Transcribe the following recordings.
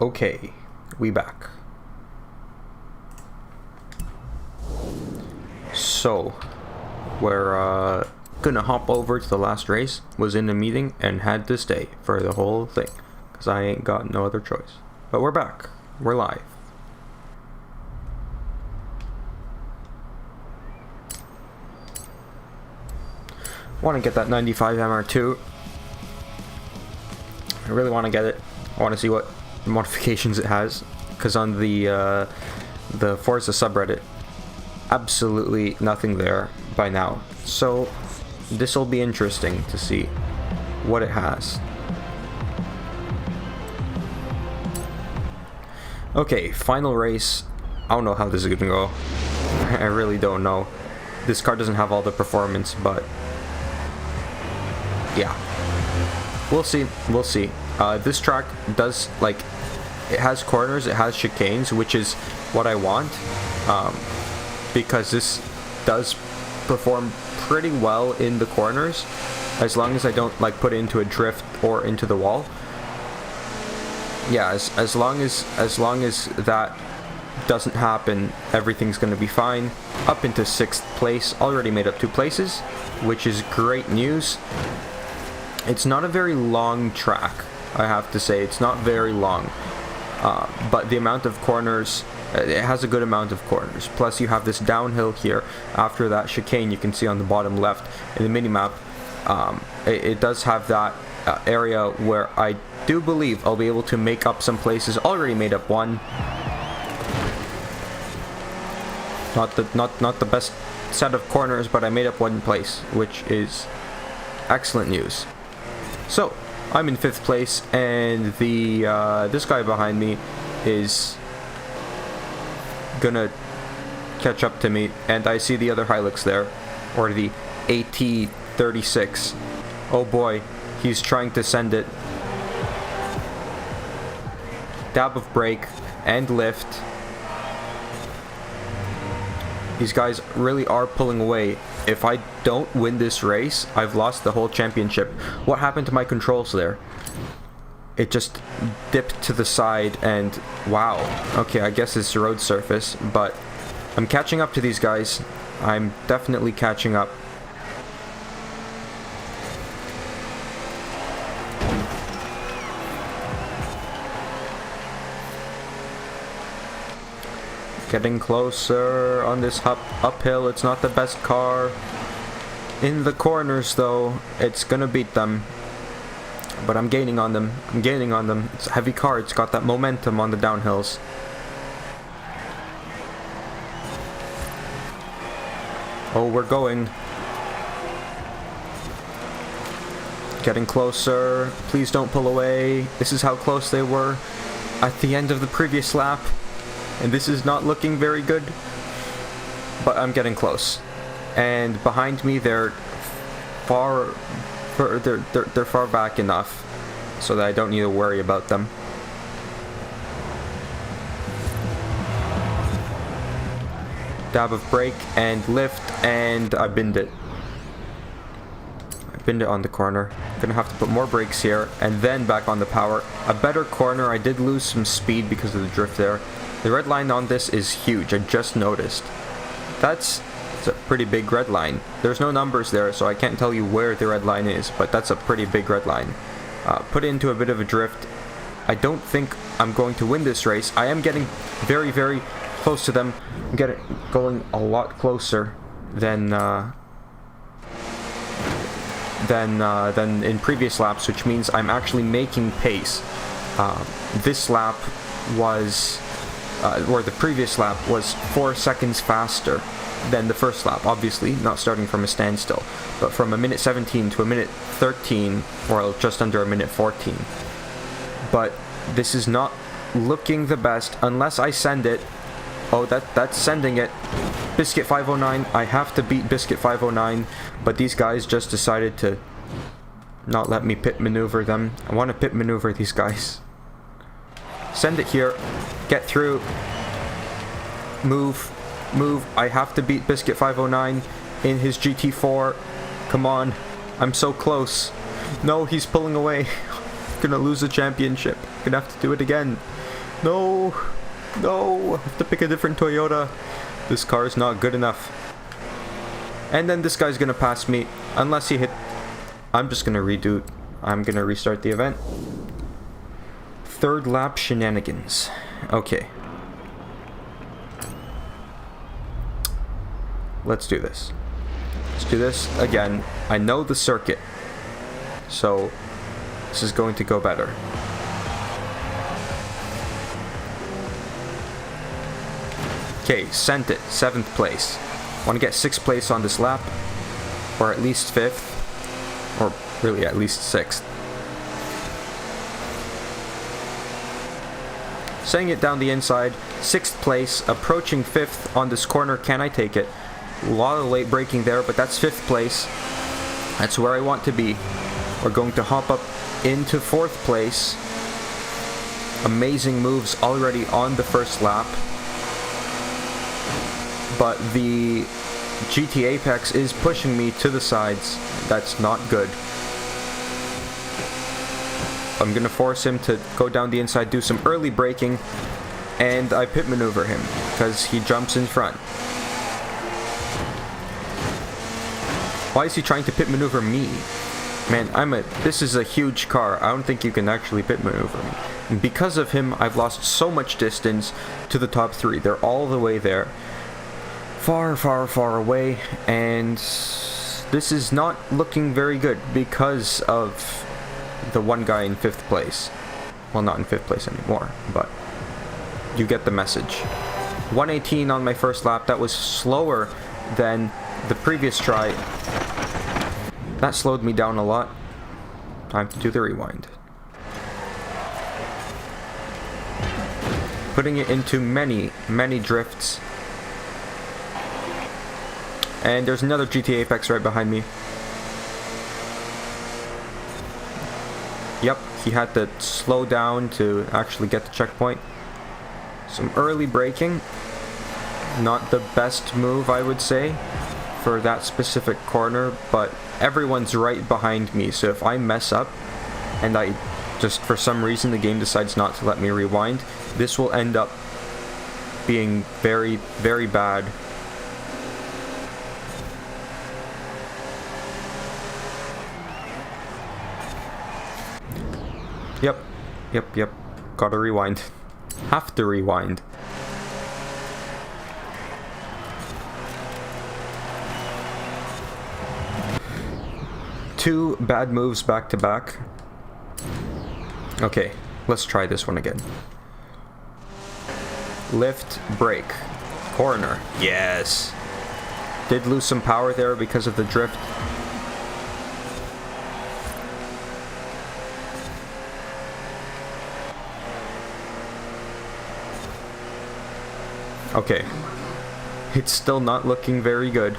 Okay, we back. So, we're gonna hop over to the last race. Was in a meeting and had to stay for the whole thing, because I ain't got no other choice. But we're back. We're live. Want to get that 95 MR2. I really want to get it. I want to see what modifications it has, because on the Forza subreddit, absolutely nothing there by now. So this will be interesting to see what it has. Okay, final race. I don't know how this is gonna go. I really don't know. This car doesn't have all the performance, but yeah, we'll see. We'll see. This track does, like, it has corners, it has chicanes, which is what I want, because this does perform pretty well in the corners, as long as I don't like put it into a drift or into the wall. Yeah, as long as that doesn't happen, everything's gonna be fine. Up into 6th place, already made up 2 places, which is great news. It's not a very long track, I have to say. It's not very long, but the amount of corners, it has a good amount of corners. Plus you have this downhill here after that chicane you can see on the bottom left in the minimap. It does have that area where I do believe I'll be able to make up some places. Already made up one. Not the best set of corners, but I made up one place, which is excellent news. So I'm in 5th place, and the this guy behind me is gonna catch up to me, and I see the other Hilux there, or the AT36. Oh boy, he's trying to send it. Dab of brake and lift. These guys really are pulling away. If I don't win this race, I've lost the whole championship. What happened to my controls there? It just dipped to the side, and wow. Okay, I guess it's road surface, but I'm catching up to these guys. I'm definitely catching up. Getting closer on this uphill. It's not the best car. In the corners though, it's gonna beat them. But I'm gaining on them. I'm gaining on them. It's a heavy car. It's got that momentum on the downhills. Oh, we're going. Getting closer. Please don't pull away. This is how close they were at the end of the previous lap. And this is not looking very good, but I'm getting close. And behind me, they're far back enough so that I don't need to worry about them. Dab of brake and lift, and I binned it. I binned it on the corner. Gonna have to put more brakes here, and then back on the power. A better corner. I did lose some speed because of the drift there. The red line on this is huge. I just noticed. It's a pretty big red line. There's no numbers there, so I can't tell you where the red line is, but that's a pretty big red line. Put it into a bit of a drift. I don't think I'm going to win this race. I am getting very, very close to them. I'm going a lot closer than in previous laps, which means I'm actually making pace. This lap was... or the previous lap was 4 seconds faster than the first lap, obviously not starting from a standstill, but from a minute 17 to a minute 13, or just under a minute 14. But this is not looking the best unless I send it. Oh, that's sending it. Biscuit 509. I have to beat Biscuit 509, but these guys just decided to not let me pit maneuver them. I want to pit maneuver these guys. Send it here. Get through. Move. I have to beat Biscuit 509 in his GT4. Come on. I'm so close. No, he's pulling away. Gonna lose the championship. Gonna have to do it again. No! No! I have to pick a different Toyota. This car is not good enough. And then this guy's gonna pass me. Unless he hit... I'm just gonna redo... I'm gonna restart the event. Third lap shenanigans. Okay. Let's do this. Let's do this again. I know the circuit. So, this is going to go better. Okay, sent it. 7th place. Want to get 6th place on this lap. Or at least 5th. Or really at least 6th. Setting it down the inside. 6th place. Approaching 5th on this corner. Can I take it? A lot of late braking there, but that's 5th place. That's where I want to be. We're going to hop up into 4th place. Amazing moves already on the first lap. But the GT Apex is pushing me to the sides. That's not good. I'm going to force him to go down the inside, do some early braking, and I pit maneuver him because he jumps in front. Why is he trying to pit maneuver me? Man, this is a huge car. I don't think you can actually pit maneuver me. And because of him, I've lost so much distance to the top 3. They're all the way there. Far, far, far away. And this is not looking very good because of the one guy in 5th place. Well, not in 5th place anymore, but you get the message. 118 on my first lap. That was slower than the previous try. That slowed me down a lot. Time to do the rewind. Putting it into many, many drifts. And there's another GT Apex right behind me. Yep, he had to slow down to actually get the checkpoint. Some early braking. Not the best move, I would say, for that specific corner, but everyone's right behind me, so if I mess up and I just for some reason the game decides not to let me rewind, this will end up being very, very bad. Yep. Gotta rewind. Have to rewind. Two bad moves back to back. Okay, let's try this one again. Lift, brake, corner. Yes. Did lose some power there because of the drift. Okay. It's still not looking very good.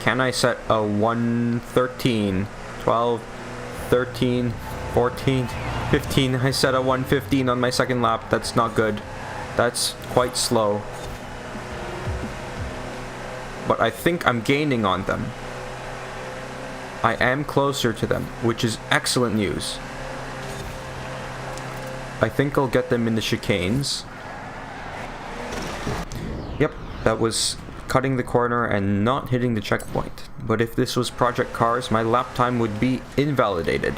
Can I set a 113, 12, 13, 14, 15? I set a 115 on my second lap. That's not good. That's quite slow. But I think I'm gaining on them. I am closer to them, which is excellent news. I think I'll get them in the chicanes. Yep, that was cutting the corner and not hitting the checkpoint. But if this was Project Cars, my lap time would be invalidated.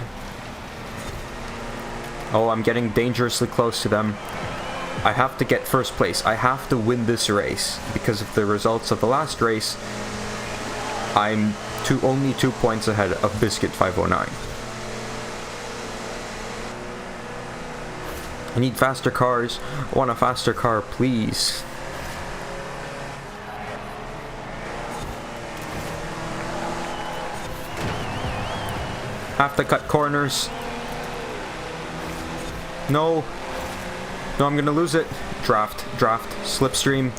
Oh, I'm getting dangerously close to them. I have to get first place. I have to win this race. Because of the results of the last race, I'm only 2 points ahead of Biscuit 509. I need faster cars. I want a faster car, please. Have to cut corners. No. No, I'm gonna lose it. Draft, slipstream.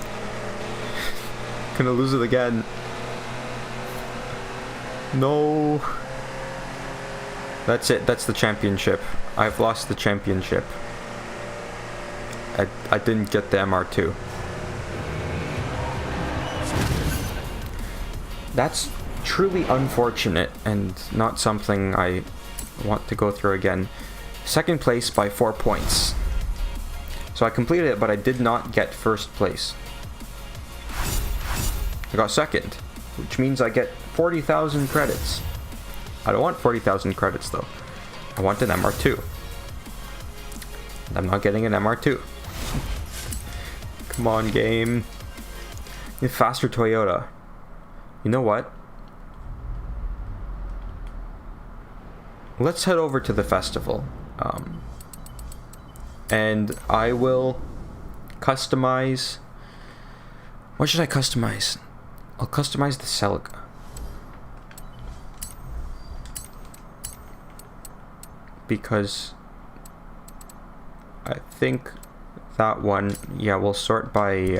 Gonna lose it again. No. That's it. That's the championship. I've lost the championship. I didn't get the MR2. That's truly unfortunate and not something I I want to go through again. Second place by 4 points. So I completed it, but I did not get first place. I got second, which means I get 40,000 credits. I don't want 40,000 credits though. I want an MR2. And I'm not getting an MR2. Come on, game. You faster Toyota. You know what? Let's head over to the festival. And I will customize... What should I customize? I'll customize the Celica. Because I think that one, yeah, we'll sort by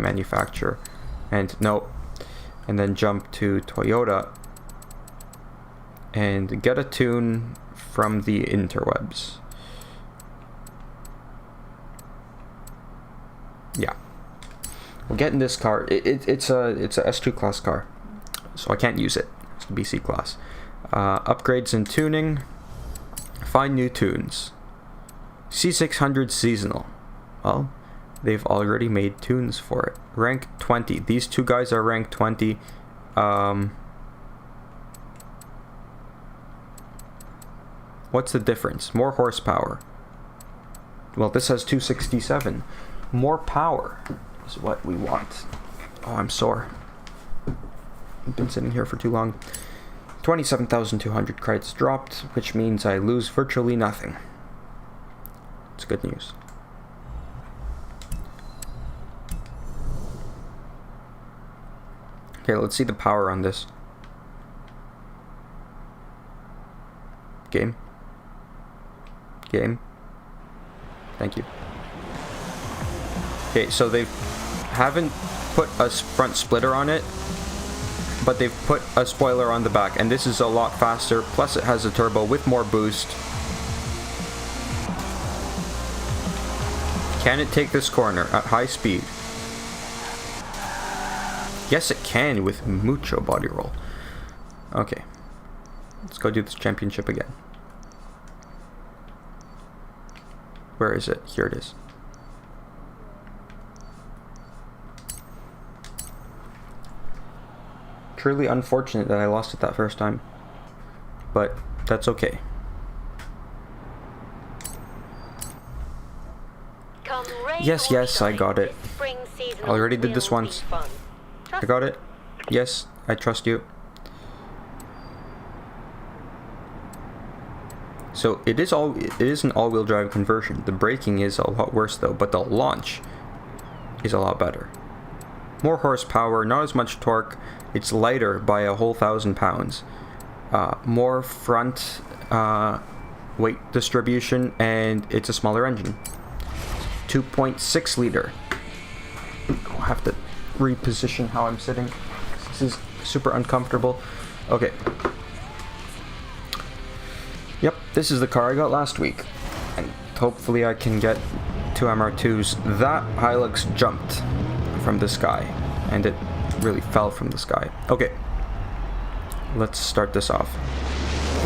manufacturer. And no, and then jump to Toyota and get a tune from the interwebs. Yeah, we'll get in this car. It's a S2 class car, so I can't use it. It's a BC class. Upgrades and tuning. Find new tunes. C600 seasonal. Well, they've already made tunes for it. Rank 20. These two guys are rank 20. What's the difference? More horsepower. Well, this has 267. More power is what we want. Oh, I'm sore. I've been sitting here for too long. 27,200 credits dropped, which means I lose virtually nothing. It's good news. Okay, let's see the power on this. Game. Thank you. Okay, so they haven't put a front splitter on it, but they've put a spoiler on the back, and this is a lot faster, plus it has a turbo with more boost. Can it take this corner at high speed? Yes, it can with mucho body roll. Okay, let's go do this championship again. Where is it? Here it is. Truly unfortunate that I lost it that first time, but that's okay. Yes, I got it. I already did this once. I got it. Yes, I trust you. So it is an all-wheel drive conversion. The braking is a lot worse though, but the launch is a lot better. More horsepower, not as much torque. It's lighter by a whole 1,000 pounds. More front weight distribution, and it's a smaller engine. 2.6 liter. I'll have to reposition how I'm sitting. This is super uncomfortable. Okay. Yep, this is the car I got last week. And hopefully I can get 2 MR2s. That Hilux jumped from the sky, and it really fell from the sky. Okay, let's start this off.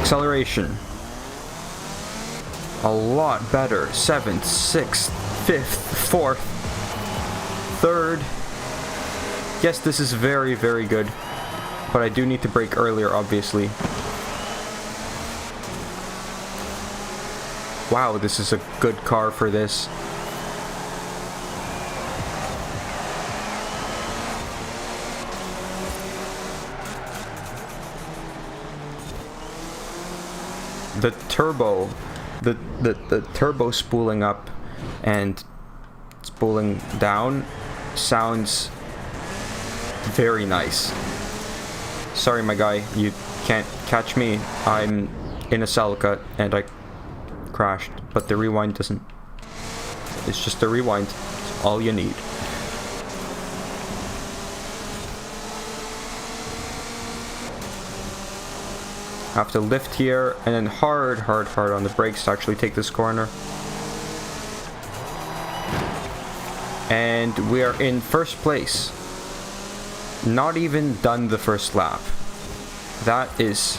Acceleration. A lot better. 7th, 6th, 5th, 4th, 3rd. Yes, this is very, very good. But I do need to brake earlier, obviously. Wow, this is a good car for this. The turbo, the turbo spooling up and spooling down sounds very nice. Sorry, my guy, you can't catch me. I'm in a Celica and I crashed, but the rewind doesn't. It's just a rewind. It's all you need. Have to lift here and then hard on the brakes to actually take this corner. And we are in first place. Not even done the first lap. That is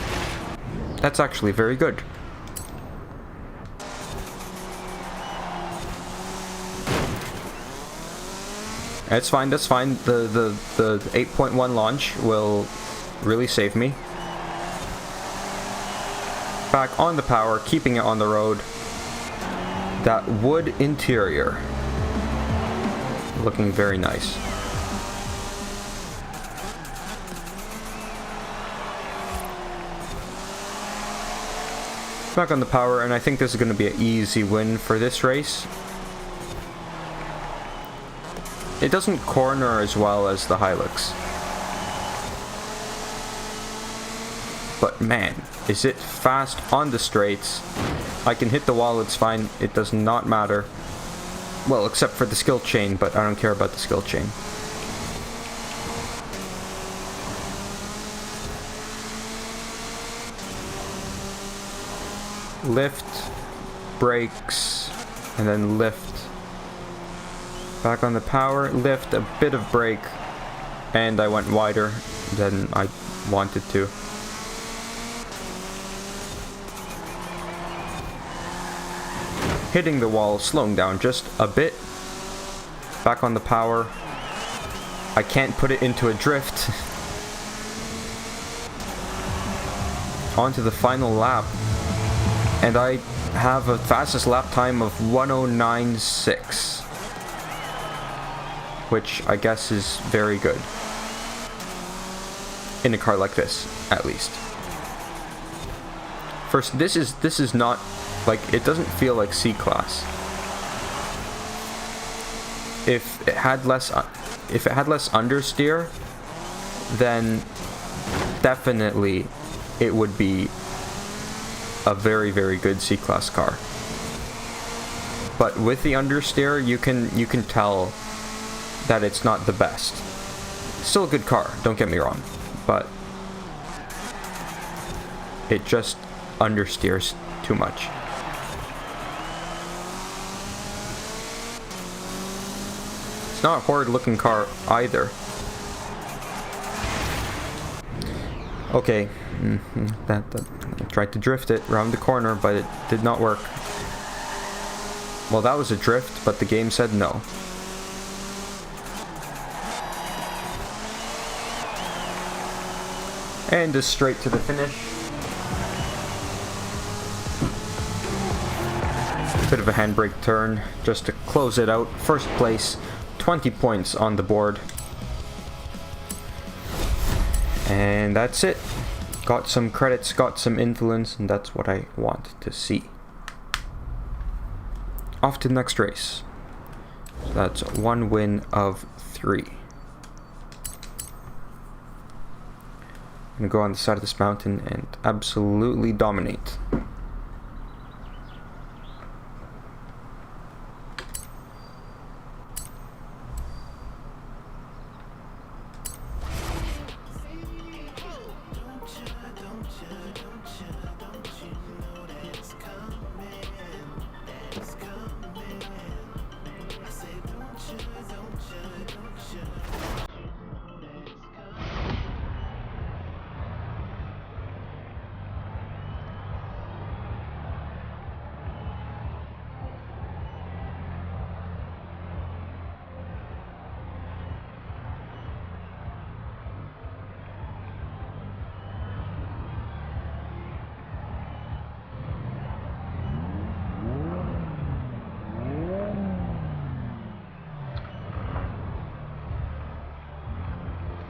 That's actually very good. That's fine, that's fine. The 8.1 launch will really save me. Back on the power, keeping it on the road. That wood interior. Looking very nice. Back on the power, and I think this is going to be an easy win for this race. It doesn't corner as well as the Hilux. But man, is it fast on the straights. I can hit the wall, it's fine. It does not matter. Well, except for the skill chain, but I don't care about the skill chain. Lift, brakes, and then lift. Back on the power, lift, a bit of brake, and I went wider than I wanted to. Hitting the wall, slowing down just a bit. Back on the power. I can't put it into a drift. Onto the final lap. And I have a fastest lap time of 109.6. Which I guess is very good. In a car like this, at least. First, this is not, like, it doesn't feel like C-Class. If it had less understeer, then definitely it would be a very, very good C-Class car. But with the understeer, you can tell that it's not the best. Still a good car, don't get me wrong, but it just understeers too much. It's not a horrid looking car either. Okay, I tried to drift it around the corner, but it did not work. Well, that was a drift, but the game said no. And just straight to the finish. Bit of a handbrake turn just to close it out. First place, 20 points on the board. And that's it. Got some credits, got some influence, and that's what I want to see. Off to the next race. So that's 1 win of 3. I'm gonna go on the side of this mountain and absolutely dominate.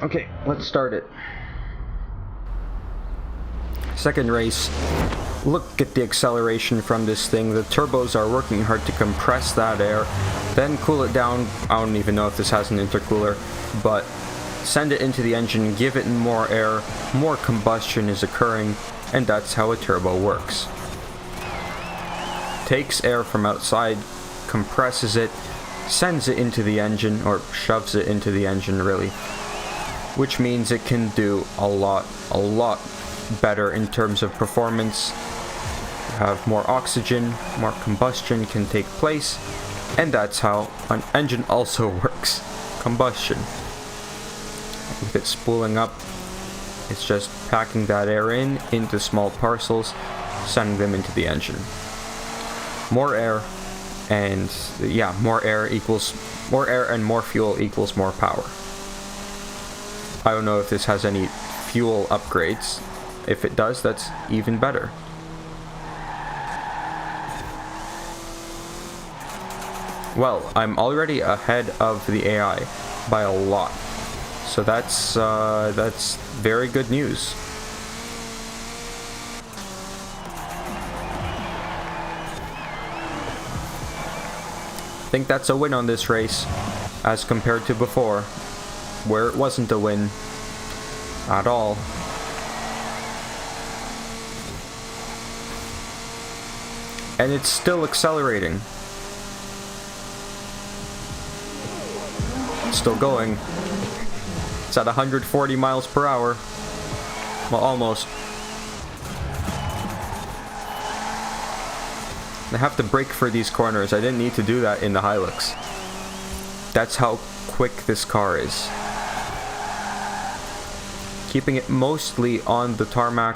Okay, let's start it. Second race. Look at the acceleration from this thing. The turbos are working hard to compress that air, then cool it down. I don't even know if this has an intercooler, but send it into the engine, give it more air, more combustion is occurring, and that's how a turbo works. Takes air from outside, compresses it, sends it into the engine, or shoves it into the engine really, which means it can do a lot better in terms of performance. You have more oxygen, more combustion can take place, and that's how an engine also works. Combustion. With it spooling up, It's just packing that air into small parcels, sending them into the engine. More air, and yeah, more air and more fuel equals more power. I don't know if this has any fuel upgrades. If it does, that's even better. Well, I'm already ahead of the AI by a lot, so that's very good news. I think that's a win on this race, as compared to before, where it wasn't a win at all. And it's still accelerating. It's still going. It's at 140 miles per hour. Well, almost. I have to brake for these corners. I didn't need to do that in the Hilux. That's how quick this car is. Keeping it mostly on the tarmac.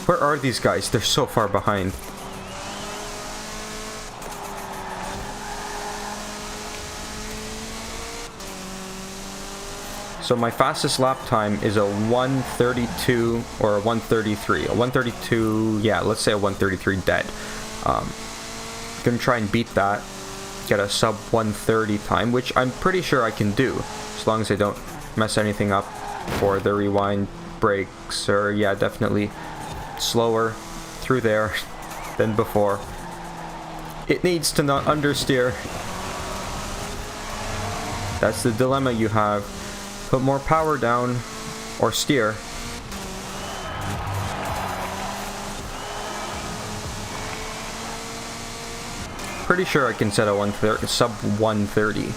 Where are these guys? They're so far behind. So my fastest lap time is a 132 or a 133. A 132, yeah, let's say a 133 dead. Gonna try and beat that. Get a sub 130 time, which I'm pretty sure I can do. As long as I don't mess anything up for the rewind brakes. Or yeah, definitely slower through there than before. It needs to not understeer. That's the dilemma you have. Put more power down or steer. Pretty sure I can set a sub 130.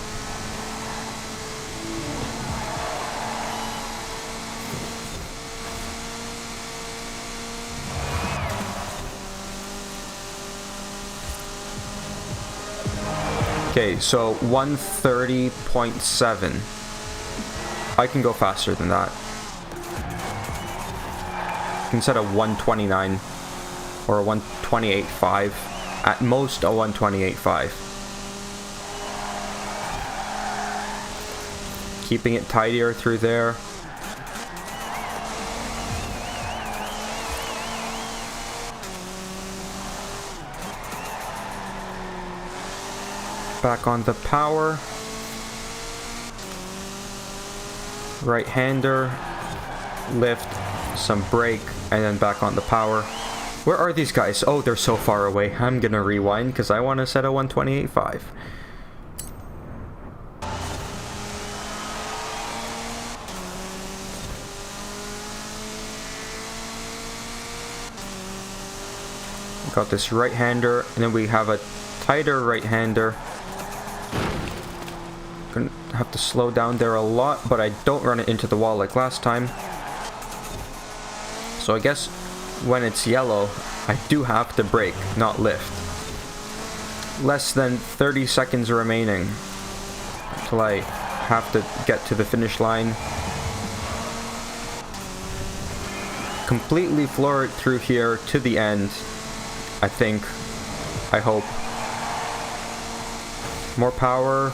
Okay, so 130.7. I can go faster than that. I can set a 129 or a 128.5. At most a 128.5. Keeping it tidier through there. Back on the power. Right-hander, lift, some brake, and then back on the power. Where are these guys? Oh, they're so far away. I'm gonna rewind because I want to set a 128.5. Got this right-hander, and then we have a tighter right-hander. Gonna have to slow down there a lot, but I don't run it into the wall like last time. So I guess when it's yellow, I do have to brake, not lift. Less than 30 seconds remaining until I have to get to the finish line. Completely floor it through here to the end, I think. I hope. More power.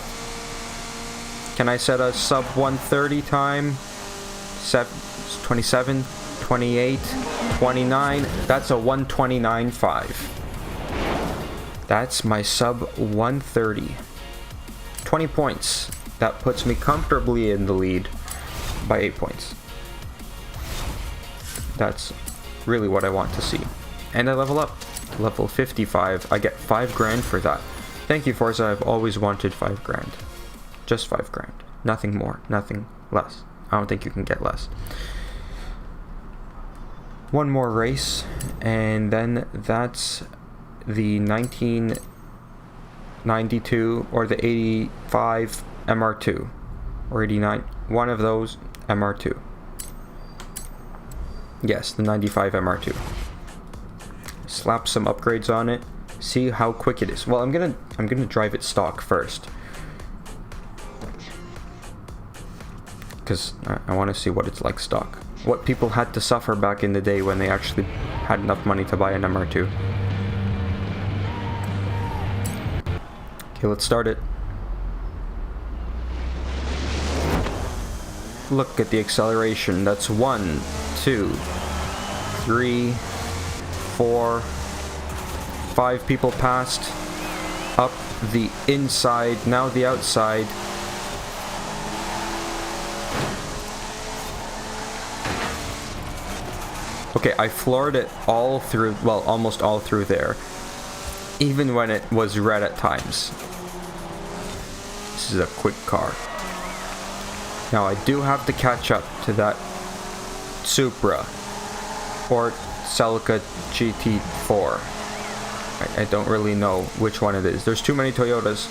Can I set a sub 130 time? 27, 28, 29. That's a 129.5. That's my sub 130. 20 points. That puts me comfortably in the lead by 8 points. That's really what I want to see. And I level up to level 55. I get 5 grand for that. Thank you, Forza. I've always wanted 5 grand. Just 5 grand. Nothing more. Nothing less. I don't think you can get less. One more race, and then that's the 1992 or the 85 MR2. Or 89. One of those MR2. Yes, the 95 MR2. Slap some upgrades on it. See how quick it is. Well, I'm gonna drive it stock first. because I want to see what it's like stock. What people had to suffer back in the day when they actually had enough money to buy an MR2. Okay, let's start it. Look at the acceleration. That's 1, 2, 3, 4, 5 people passed. Up the inside, now the outside. Okay, I floored it all through, well, almost all through there. Even when it was red at times. This is a quick car. Now I do have to catch up to that Supra or Celica GT4. I don't really know which one it is. There's too many Toyotas.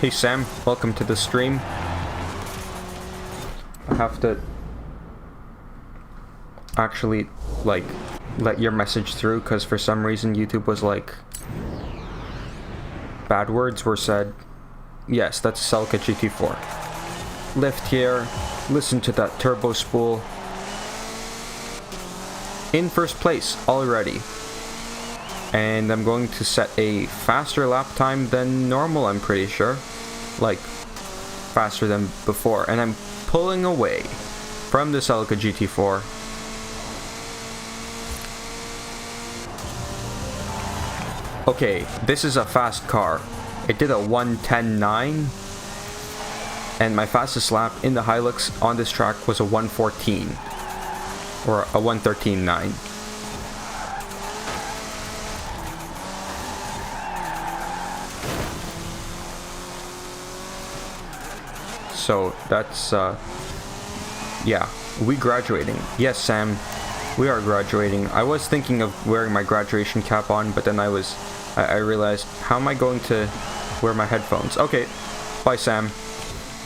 Hey Sam, welcome to the stream. I have to actually, like, let your message through, because for some reason YouTube was like, bad words were said. Yes, that's a Celica GT4. Lift here, listen to that turbo spool. In first place already. And I'm going to set a faster lap time than normal, I'm pretty sure. Like, faster than before. And I'm pulling away from the Celica GT4. Okay, this is a fast car. It did a 1:10.9, and my fastest lap in the Hilux on this track was a 1:14, or a 1:13.9. So that's, yeah, we graduating. Yes, Sam, we are graduating. I was thinking of wearing my graduation cap on, but then I realized, how am I going to wear my headphones? Okay, bye Sam.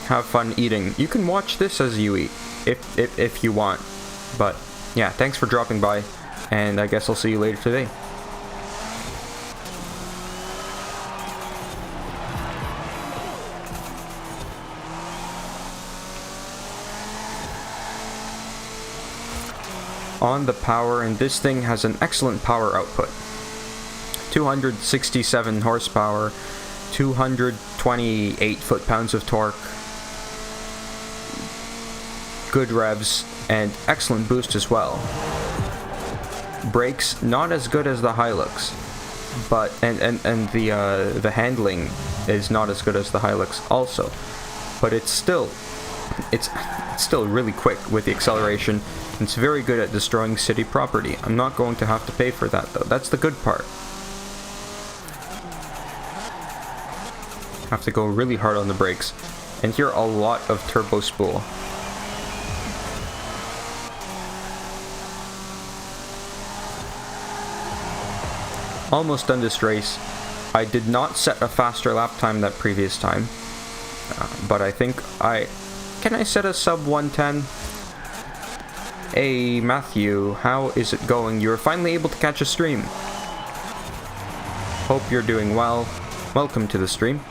Have fun eating. You can watch this as you eat, if you want. But yeah, thanks for dropping by, and I guess I'll see you later today. On the power, and this thing has an excellent power output. 267 horsepower, 228 foot-pounds of torque, good revs, and excellent boost as well. Brakes, not as good as the Hilux, but and the handling is not as good as the Hilux also, but it's still really quick with the acceleration. It's very good at destroying city property. I'm not going to have to pay for that though. That's the good part. Have to go really hard on the brakes, and here a lot of turbo spool. Almost done this race. I did not set a faster lap time that previous time, but I think can I set a sub 110? Hey Matthew, how is it going? You were finally able to catch a stream. Hope you're doing well. Welcome to the stream.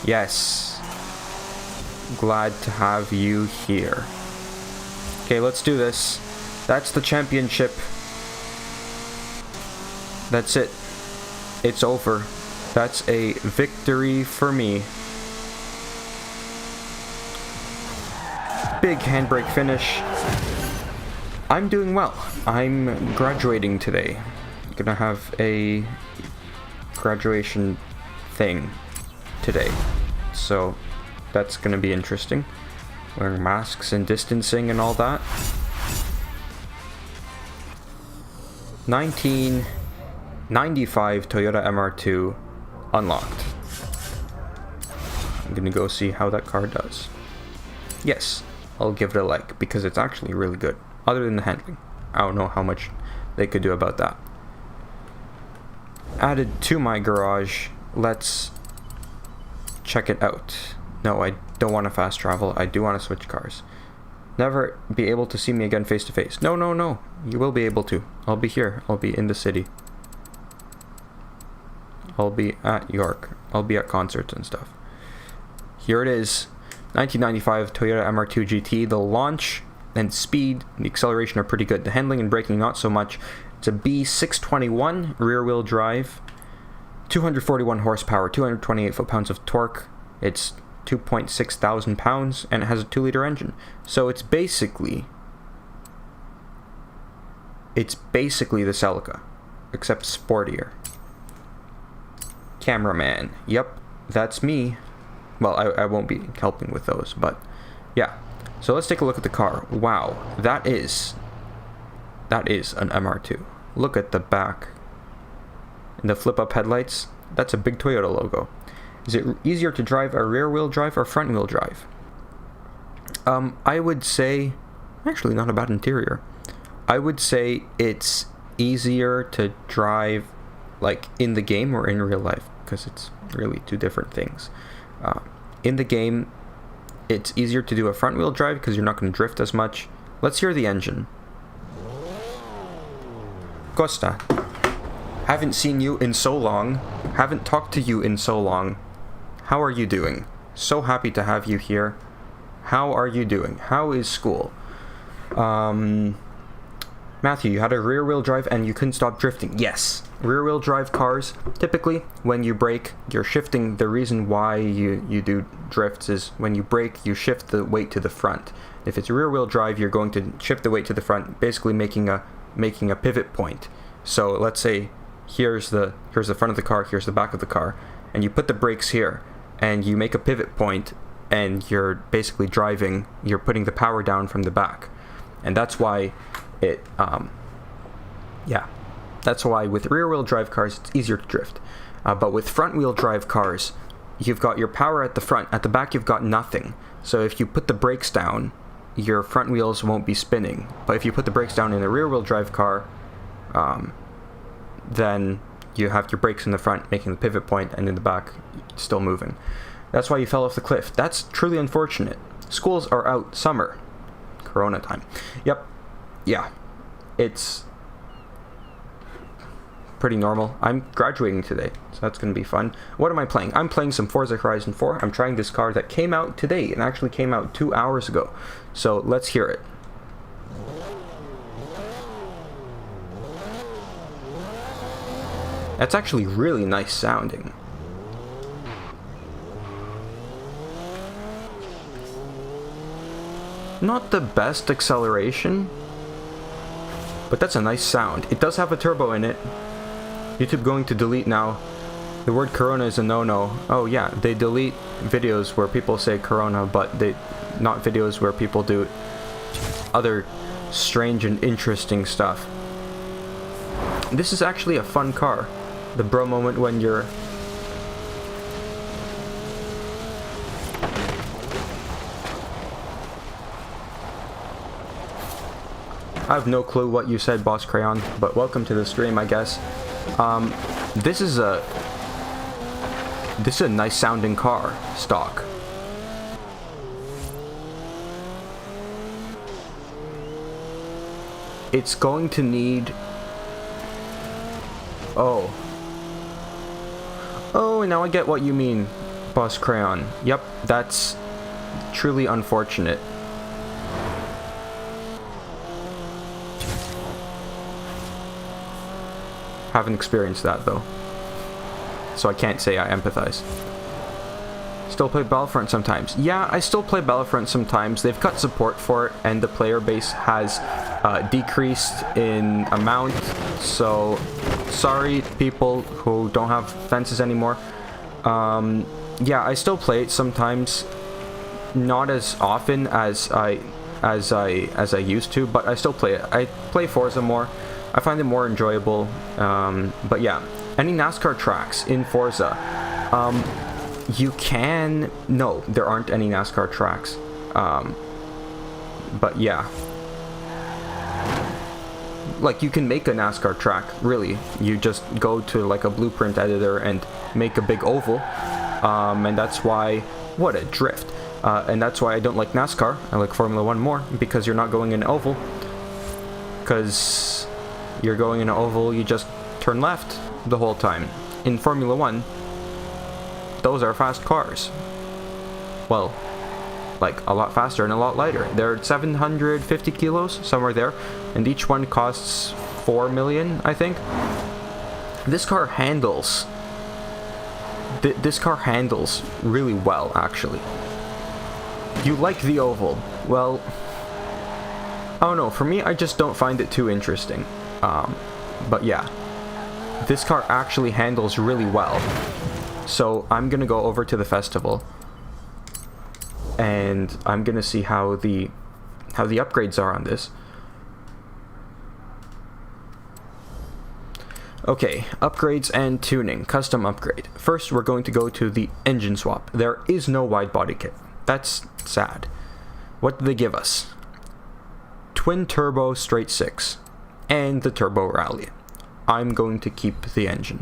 Yes. Glad to have you here. Okay, let's do this. That's the championship. That's it. It's over. That's a victory for me. Big handbrake finish. I'm doing well. I'm graduating today. Gonna have a graduation thing today, so that's gonna be interesting. Wearing masks and distancing and all that. 1995 Toyota MR2 unlocked. I'm gonna go see how that car does. Yes, I'll give it a like because it's actually really good. Other than the handling, I don't know how much they could do about that. Added to my garage. Let's check it out. No, I don't want to fast travel. I do want to switch cars. never be able to see me again face to face. No, no, no. You will be able to. I'll be here. I'll be in the city. I'll be at York. I'll be at concerts and stuff. Here it is. 1995 Toyota Mr2 Gt. The launch and speed and the acceleration are pretty good. The handling and braking not so much. It's a B621 rear-wheel drive. 241 horsepower, 228 foot-pounds of torque. It's 2.6 thousand pounds, and it has a 2-liter engine. So it's basically the Celica, except sportier. Cameraman. Yep, that's me. Well, I won't be helping with those, but yeah. So let's take a look at the car. Wow, that is an MR2. Look at the back. And the flip-up headlights. That's a big Toyota logo. Is it easier to drive a rear-wheel drive or front-wheel drive? I would say, actually not a bad interior. I would say it's easier to drive like in the game or in real life, because it's really two different things. In the game, it's easier to do a front-wheel drive because you're not going to drift as much. Let's hear the engine. Costa, haven't seen you in so long. Haven't talked to you in so long. How are you doing? So happy to have you here. How are you doing? How is school? Matthew, you had a rear-wheel drive and you couldn't stop drifting. Yes. Rear-wheel drive cars, typically, when you brake, you're shifting. The reason why you do drifts is when you brake, you shift the weight to the front. If it's rear-wheel drive, you're going to shift the weight to the front, basically making a pivot point. So let's say here's the front of the car, here's the back of the car, and you put the brakes here, and you make a pivot point, and you're basically driving, you're putting the power down from the back. And that's why that's why with rear-wheel drive cars, it's easier to drift. But with front-wheel drive cars, you've got your power at the front. At the back, you've got nothing. So if you put the brakes down, your front wheels won't be spinning. But if you put the brakes down in a rear-wheel drive car, then you have your brakes in the front making the pivot point, and in the back, still moving. That's why you fell off the cliff. That's truly unfortunate. Schools are out. Summer. Corona time. Yep. Yeah. It's pretty normal. I'm graduating today, so that's going to be fun. What am I playing? I'm playing some Forza Horizon 4. I'm trying this car that came out today. It actually came out 2 hours ago. So let's hear it. That's actually really nice sounding. Not the best acceleration, but that's a nice sound. It does have a turbo in it. YouTube going to delete now. The word Corona is a no-no. Oh yeah, they delete videos where people say Corona, but not videos where people do other strange and interesting stuff. This is actually a fun car. The bro moment when you're... I have no clue what you said, Boss Crayon, but welcome to the stream, I guess. This is a nice sounding car, stock. It's going to need... Oh, now I get what you mean, Boss Crayon. Yep, that's truly unfortunate. Haven't experienced that though, so I can't say I empathize. Still play Battlefront sometimes. Yeah, I still play Battlefront sometimes. They've cut support for it, and the player base has decreased in amount, so sorry people who don't have fences anymore. Yeah, I still play it sometimes, not as often as I used to, but I still play it. I play Forza more. I find it more enjoyable. But yeah, any NASCAR tracks in Forza, you can... No, there aren't any NASCAR tracks. But yeah. Like, you can make a NASCAR track, really. You just go to, like, a blueprint editor and make a big oval. And that's why... What a drift. And that's why I don't like NASCAR. I like Formula 1 more, because you're not going in an oval. Because you're going in an oval, you just turn left the whole time. In Formula 1, those are fast cars. Well, like a lot faster and a lot lighter. They're 750 kilos, somewhere there, and each one costs 4 million, I think. This car handles. This car handles really well, actually. You like the oval? Well, I don't know. For me, I just don't find it too interesting. But yeah, this car actually handles really well. So I'm gonna go over to the festival, and I'm gonna see how the upgrades are on this. Okay, upgrades and tuning, custom upgrade. First, we're going to go to the engine swap. There is no wide body kit. That's sad. What did they give us? Twin turbo straight six and the turbo rally. I'm going to keep the engine,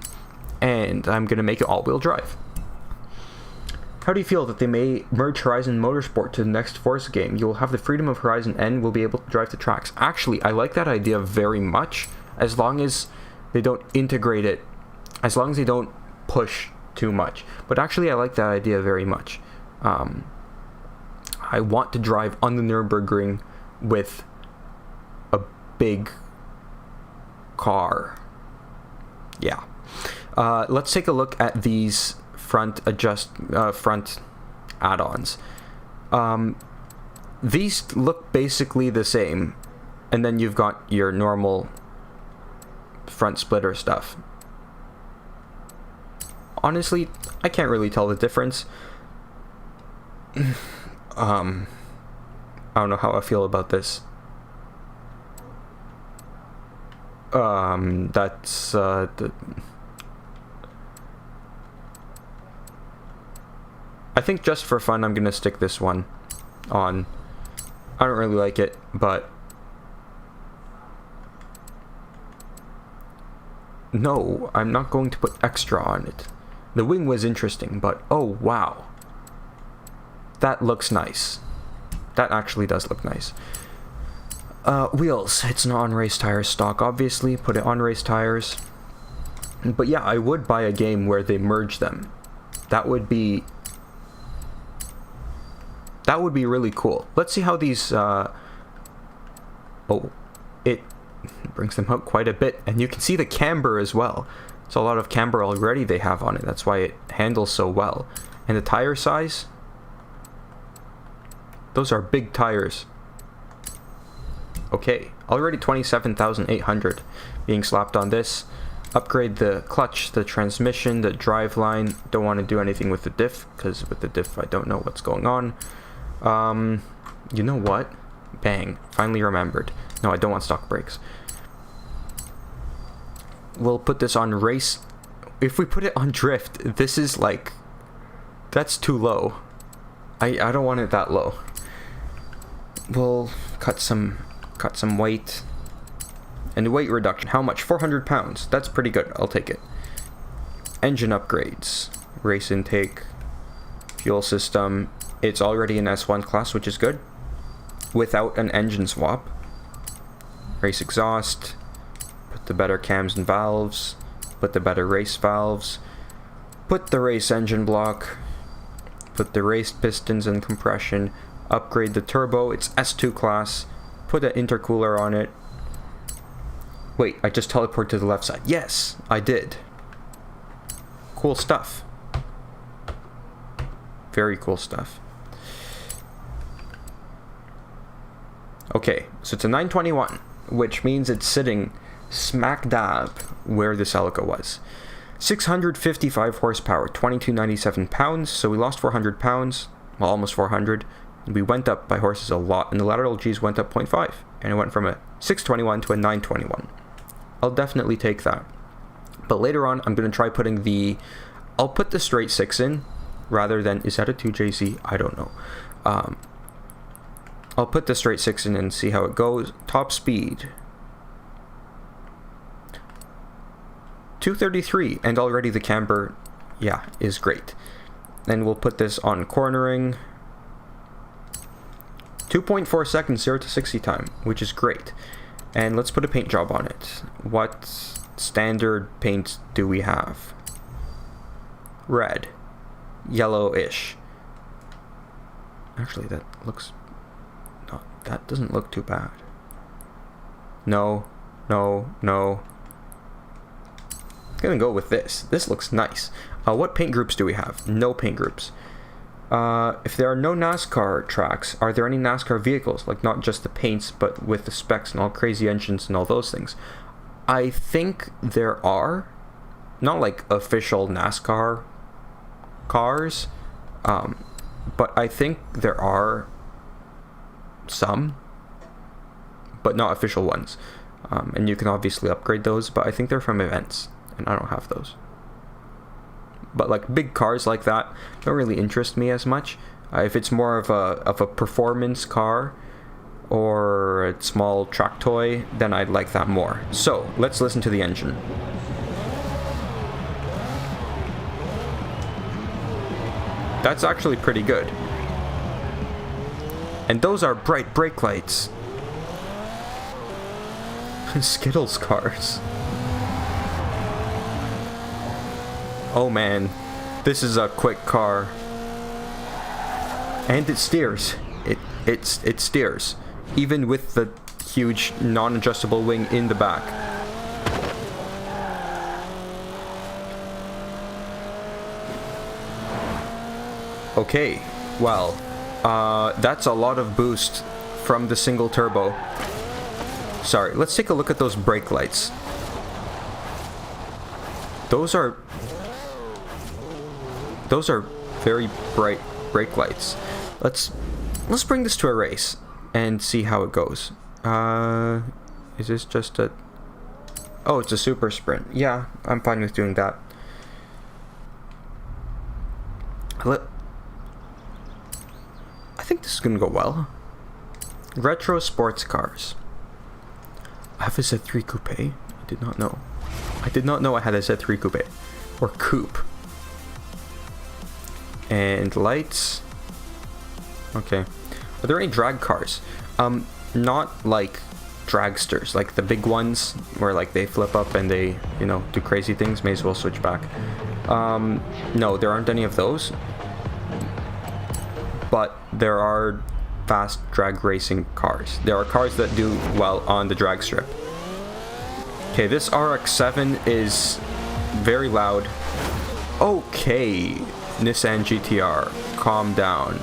and I'm going to make it all-wheel drive. How do you feel that they may merge Horizon Motorsport to the next Forza game? You will have the freedom of Horizon N, will be able to drive the tracks. Actually, I like that idea very much, as long as they don't integrate it, as long as they don't push too much. But actually, I like that idea very much. I want to drive on the Nürburgring with a big car. Yeah. Let's take a look at these front add-ons. These look basically the same, and then you've got your normal front splitter stuff. Honestly, I can't really tell the difference. I don't know how I feel about this. That's I think just for fun, I'm gonna stick this one on. I don't really like it, but no, I'm not going to put extra on it. The wing was interesting, but oh wow, that looks nice. That actually does look nice. Wheels, it's not on race tires stock, obviously, put it on race tires. But yeah, I would buy a game where they merge them. That would be really cool. Let's see how these, oh, it brings them out quite a bit, and you can see the camber as well. It's a lot of camber already they have on it, that's why it handles so well. And the tire size, those are big tires. Okay, already 27,800 being slapped on this. Upgrade the clutch, the transmission, the driveline. Don't want to do anything with the diff, because with the diff I don't know what's going on. You know what? Bang, finally remembered. No, I don't want stock brakes. We'll put this on race. If we put it on drift, this is like, that's too low. I don't want it that low. We'll cut some weight. And weight reduction, how much? 400 pounds. That's pretty good. I'll take it. Engine upgrades. Race intake. Fuel system. It's already an S1 class, which is good. Without an engine swap. Race exhaust. Put the better cams and valves. Put the better race valves. Put the race engine block. Put the race pistons and compression. Upgrade the turbo. It's S2 class. Put an intercooler on it. Wait, I just teleported to the left side. Yes, I did. Cool stuff. Very cool stuff. Okay, so it's a 921, which means it's sitting smack dab where the Celica was. 655 horsepower, 2297 pounds, so we lost 400 pounds, well, almost 400. We went up by horses a lot, and the lateral G's went up 0.5, and it went from a 621 to a 921. I'll definitely take that. But later on, I'm going to try putting the... I'll put the straight 6 in, rather than... Is that a 2JZ? I don't know. I'll put the straight 6 in and see how it goes. Top speed. 233, and already the camber, yeah, is great. Then we'll put this on cornering. 2.4 seconds 0 to 60 time, which is great. And let's put a paint job on it. What standard paint do we have? Red. Yellowish. Actually, that looks... no, that doesn't look too bad. No. No. No. I'm gonna go with this. This looks nice. What paint groups do we have? No paint groups. If there are no NASCAR tracks, are there any NASCAR vehicles? Like, not just the paints, but with the specs and all crazy engines and all those things. I think there are. Not like official NASCAR cars. But I think there are some. But not official ones. And you can obviously upgrade those, but I think they're from events. And I don't have those. But like big cars like that don't really interest me as much. If it's more of a performance car or a small track toy, then I'd like that more. So let's listen to the engine. That's actually pretty good. And those are bright brake lights. Skittles cars. Oh man, this is a quick car. And it steers. It steers. Even with the huge non-adjustable wing in the back. Okay, well, that's a lot of boost from the single turbo. Sorry, let's take a look at those brake lights. Those are very bright brake lights. Let's bring this to a race and see how it goes. Is this just a... oh, it's a super sprint. Yeah, I'm fine with doing that. I think this is gonna go well. Retro sports cars. I have a Z3 Coupe. I did not know. I did not know I had a Z3 Coupe. Or Coupe. And lights. Okay. Are there any drag cars? Not like dragsters, like the big ones where like they flip up and they, you know, do crazy things. May as well switch back. No, there aren't any of those. But there are fast drag racing cars. There are cars that do well on the drag strip. Okay, this RX-7 is very loud. Okay, Nissan GTR, calm down.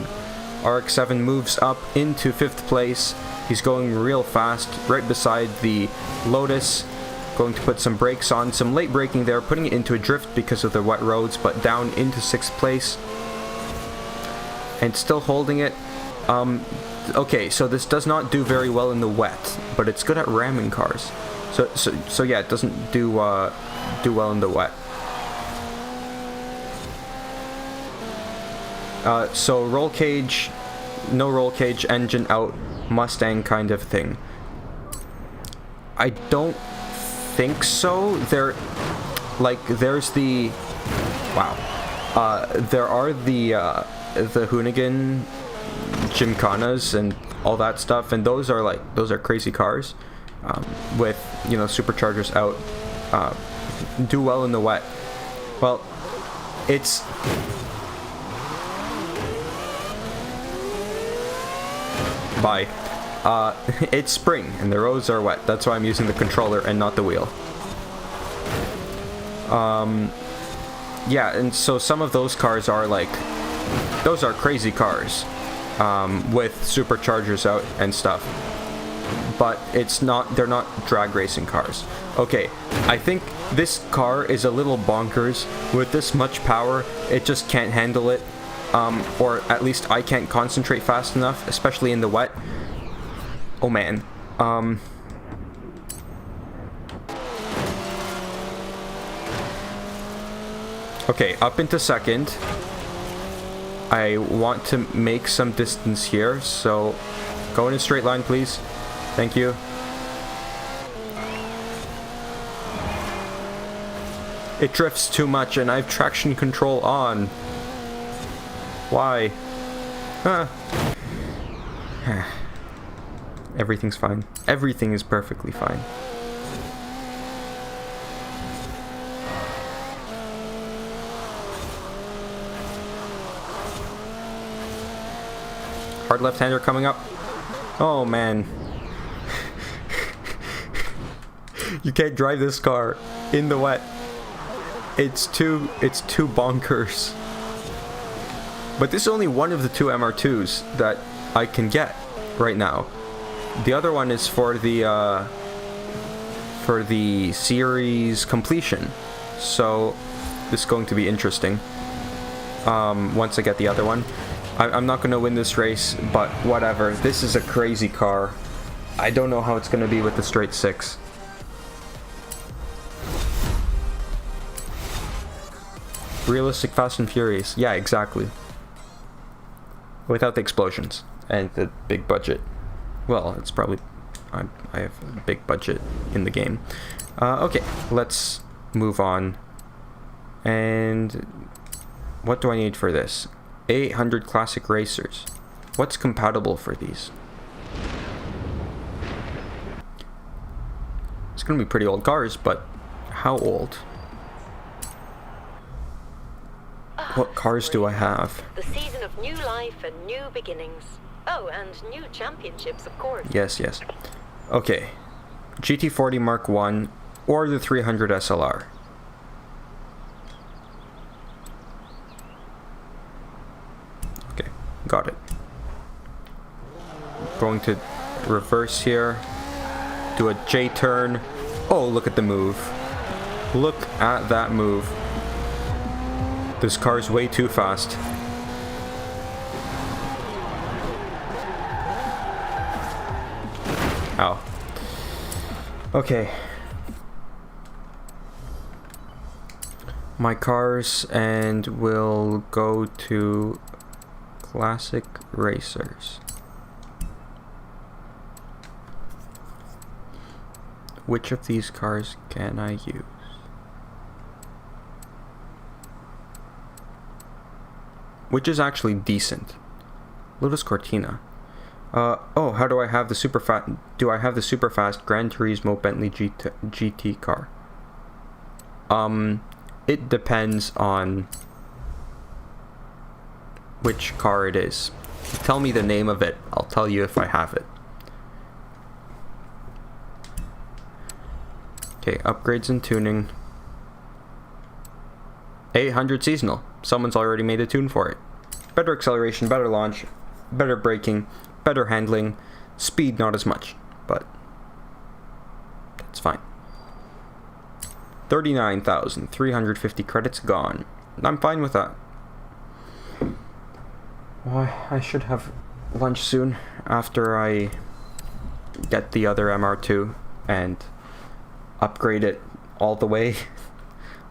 RX-7 moves up into 5th place. He's going real fast, right beside the Lotus. Going to put some brakes on, some late braking there, putting it into a drift because of the wet roads, but down into 6th place. And still holding it. Okay, so this does not do very well in the wet, but it's good at ramming cars. So yeah, it doesn't do well in the wet. So roll cage, no roll cage, engine out, Mustang kind of thing. I don't think so. There's the... wow. There are the Hoonigan Gymkhanas and all that stuff, and those are crazy cars. With, you know, superchargers out, do well in the wet. Well, it's... bye. It's spring, and the roads are wet. That's why I'm using the controller and not the wheel. Yeah, and so some of those cars are like... those are crazy cars. With superchargers out and stuff. But it's not, they're not drag racing cars. Okay, I think this car is a little bonkers. With this much power, it just can't handle it. Or at least I can't concentrate fast enough, especially in the wet. Oh man. Okay, up into 2nd. I want to make some distance here, so go in a straight line, please. Thank you. It drifts too much and I have traction control on. Why? Huh. Everything's fine. Everything is perfectly fine. Hard left-hander coming up. Oh man. You can't drive this car in the wet. It's too bonkers. But this is only one of the 2 MR2s that I can get right now. The other one is for the series completion. So this is going to be interesting. Once I get the other one. I'm not going to win this race, but whatever. This is a crazy car. I don't know how it's going to be with the straight 6. Realistic Fast and Furious. Yeah, exactly. Without the explosions and the big budget. Well, it's probably... I have a big budget in the game. Okay, let's move on. And what do I need for this? 800 classic racers. What's compatible for these? It's gonna be pretty old cars, but how old? What cars do I have? The season of new life and new beginnings. Oh, and new championships, of course. Yes, yes. Okay. GT40 Mark 1 or the 300 SLR. Okay, got it. Going to reverse here. Do a J turn. Oh, look at the move. Look at that move. This car's way too fast. Ow. Okay. My cars, and we'll go to classic racers. Which of these cars can I use? Which is actually decent. Lotus Cortina. Oh, how do I have the super fast? Do I have the super fast Gran Turismo Bentley GT car? It depends on which car it is. Tell me the name of it. I'll tell you if I have it. Okay, upgrades and tuning. 800 seasonal. Someone's already made a tune for it. Better acceleration, better launch, better braking, better handling, speed not as much, but that's fine. 39,350 credits gone. I'm fine with that. Well, I should have lunch soon after I get the other MR2 and upgrade it all the way.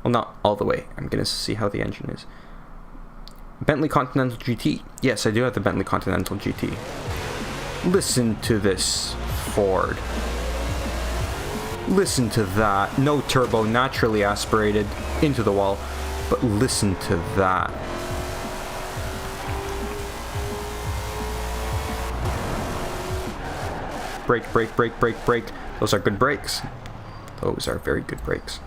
Well, not all the way. I'm gonna see how the engine is. Bentley Continental GT. Yes, I do have the Bentley Continental GT. Listen to this Ford. Listen to that. No turbo, naturally aspirated into the wall. But listen to that. Brake, brake, brake, brake, brake. Those are good brakes. Those are very good brakes.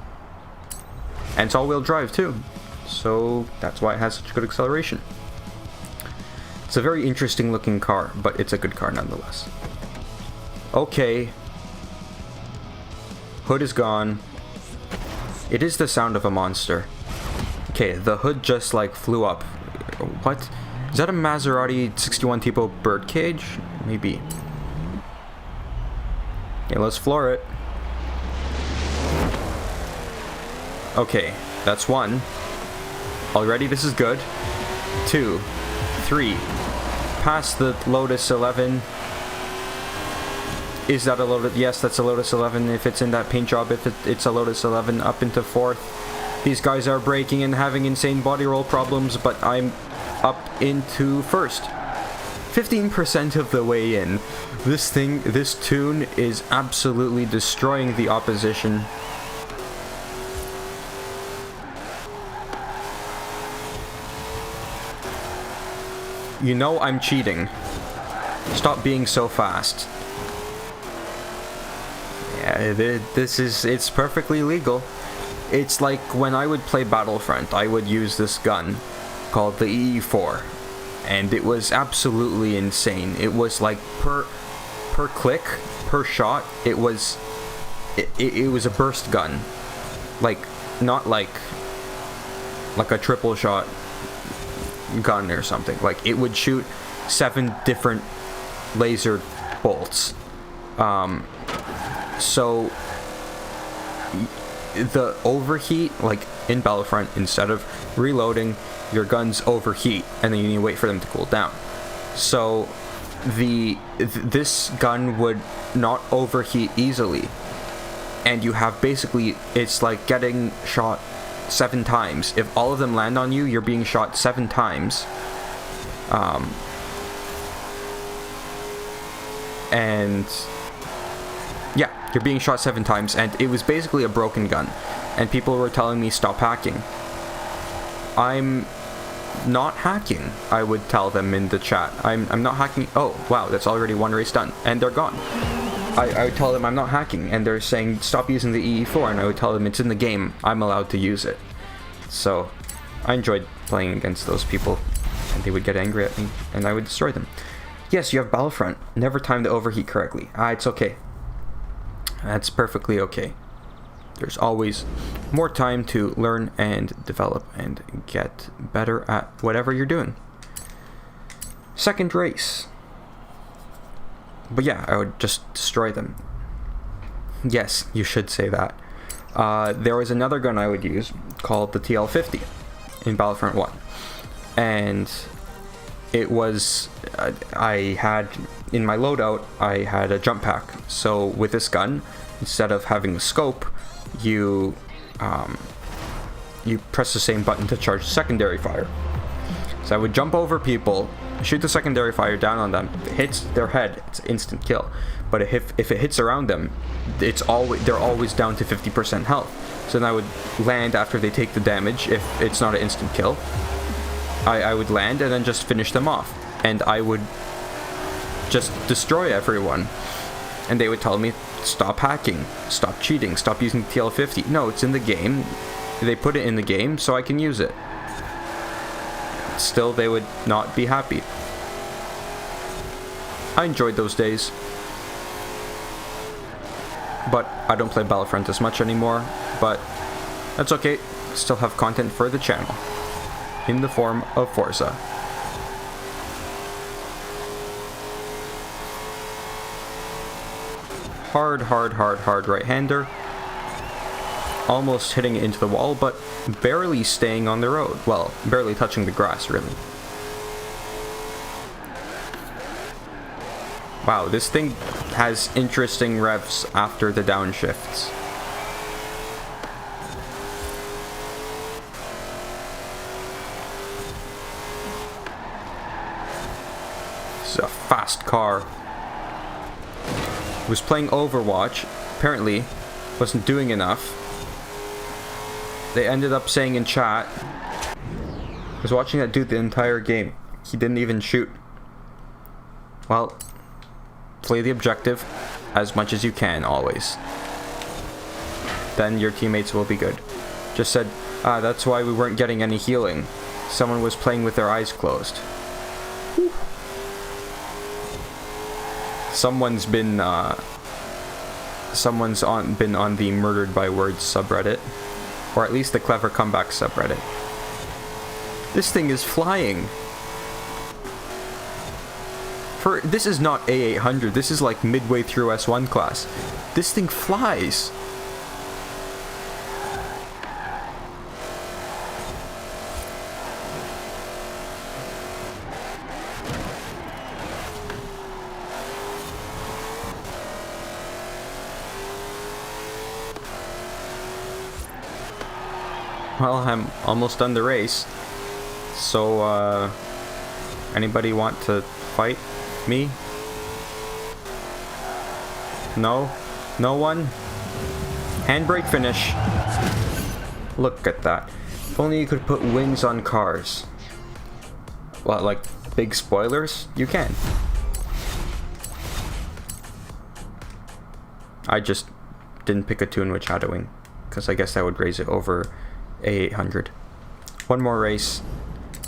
And it's all-wheel drive too. So that's why it has such good acceleration. It's a very interesting looking car, but it's a good car nonetheless. Okay. Hood is gone. It is the sound of a monster. Okay, the hood just like flew up. What? Is that a Maserati 61 Tipo birdcage? Maybe. Okay, let's floor it. Okay, that's one. Already, this is good. 2, 3. Past the Lotus 11. Is that a Lotus? Yes, that's a Lotus 11. If it's in that paint job, if it's a Lotus 11, up into 4th. These guys are braking and having insane body roll problems, but I'm up into 1st. 15% of the way in. This tune is absolutely destroying the opposition. You know I'm cheating. Stop being so fast. Yeah, it's perfectly legal. It's like when I would play Battlefront, I would use this gun called the EE4, and it was absolutely insane. It was like per click, per shot, it was a burst gun. Like, not like a triple shot gun or something. Like, it would shoot 7 different laser bolts. So the overheat, like in Battlefront, instead of reloading, your guns overheat and then you need to wait for them to cool down. So this gun would not overheat easily, and you have basically, it's like getting shot 7 times. If all of them land on you, you're being shot 7 times. And yeah, you're being shot 7 times, and it was basically a broken gun. And people were telling me stop hacking. I'm not hacking, I would tell them in the chat. I'm not hacking. Oh wow, that's already 1 race done, and they're gone. I would tell them I'm not hacking, and they're saying stop using the EE4, and I would tell them it's in the game, I'm allowed to use it. So I enjoyed playing against those people, and they would get angry at me, and I would destroy them. Yes, you have Battlefront. Never timed the overheat correctly. It's okay. That's perfectly okay. There's always more time to learn and develop and get better at whatever you're doing. Second race. But yeah, I would just destroy them. Yes, you should say that. There was another gun I would use called the TL50 in Battlefront 1. And it was, I had, in my loadout, I had a jump pack. So with this gun, instead of having a scope, you press the same button to charge secondary fire. So I would jump over people, shoot the secondary fire down on them. If it hits their head, it's instant kill. But if it hits around them, they're always down to 50% health. So then I would land after they take the damage. If it's not an instant kill, I would land and then just finish them off. And I would just destroy everyone. And they would tell me, stop hacking, stop cheating, stop using TL50. No, it's in the game. They put it in the game so I can use it. Still, they would not be happy. I enjoyed those days. But I don't play Battlefront as much anymore. But that's okay. Still have content for the channel in the form of Forza. Hard right-hander. Almost hitting it into the wall, but barely staying on the road. Well, barely touching the grass, really. Wow, this thing has interesting revs after the downshifts. This is a fast car. Was playing Overwatch, apparently wasn't doing enough. They ended up saying in chat, I was watching that dude the entire game. He didn't even shoot. Well, play the objective as much as you can, always. Then your teammates will be good. Just said, that's why we weren't getting any healing. Someone was playing with their eyes closed. Whew. Someone's been on the Murdered by Words subreddit, or at least the Clever Comeback subreddit. This thing is flying. This is not A800. This is like midway through S1 class. This thing flies. Well, I'm almost done the race. So, anybody want to fight me? No? No one? Handbrake finish. Look at that. If only you could put wings on cars. Well, like big spoilers? You can. I just didn't pick a tune with shadowing, because I guess that would raise it over A800. One more race.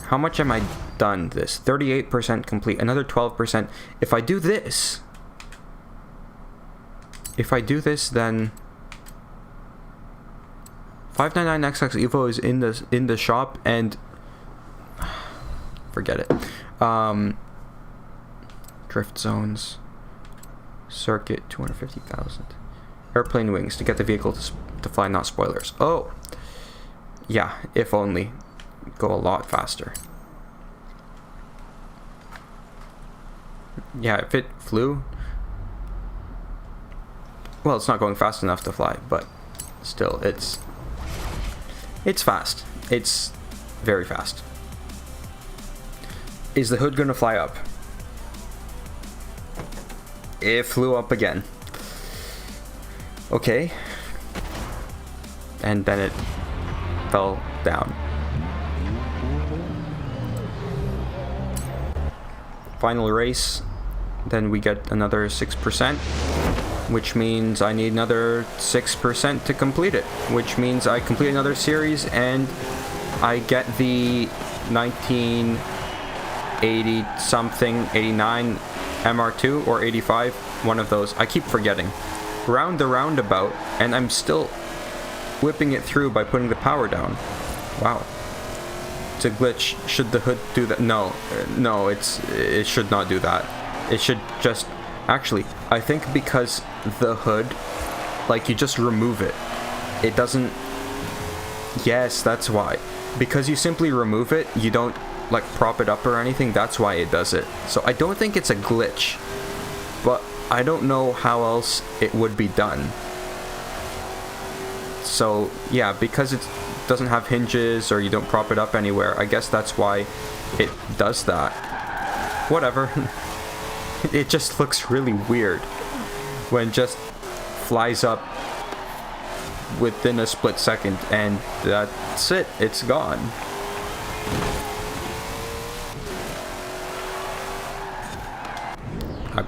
How much am I done this? 38% complete. Another 12%. If I do this, then 599XX Evo is in the shop, and forget it. Drift zones, circuit, 250,000. Airplane wings to get the vehicle to fly, not spoilers. Oh, yeah. If only. Go a lot faster. Yeah, if it flew. Well, it's not going fast enough to fly, but still, it's fast. It's very fast. Is the hood gonna fly up? It flew up again. Okay. And then it fell down. Final race. Then we get another 6%, which means I need another 6% to complete it, which means I complete another series and I get the 1980 something, 89 MR2 or 85, one of those. I keep forgetting. Round the roundabout, and I'm still whipping it through by putting the power down. Wow. It's a glitch. Should the hood do that? No, it should not do that. It should just, actually, I think because the hood, like, you just remove it. It doesn't, yes, that's why. Because you simply remove it, you don't, like, prop it up or anything, that's why it does it. So I don't think it's a glitch, but I don't know how else it would be done. So, yeah, because it doesn't have hinges or you don't prop it up anywhere, I guess that's why it does that. Whatever. It just looks really weird when it just flies up within a split second, and that's it. It's gone.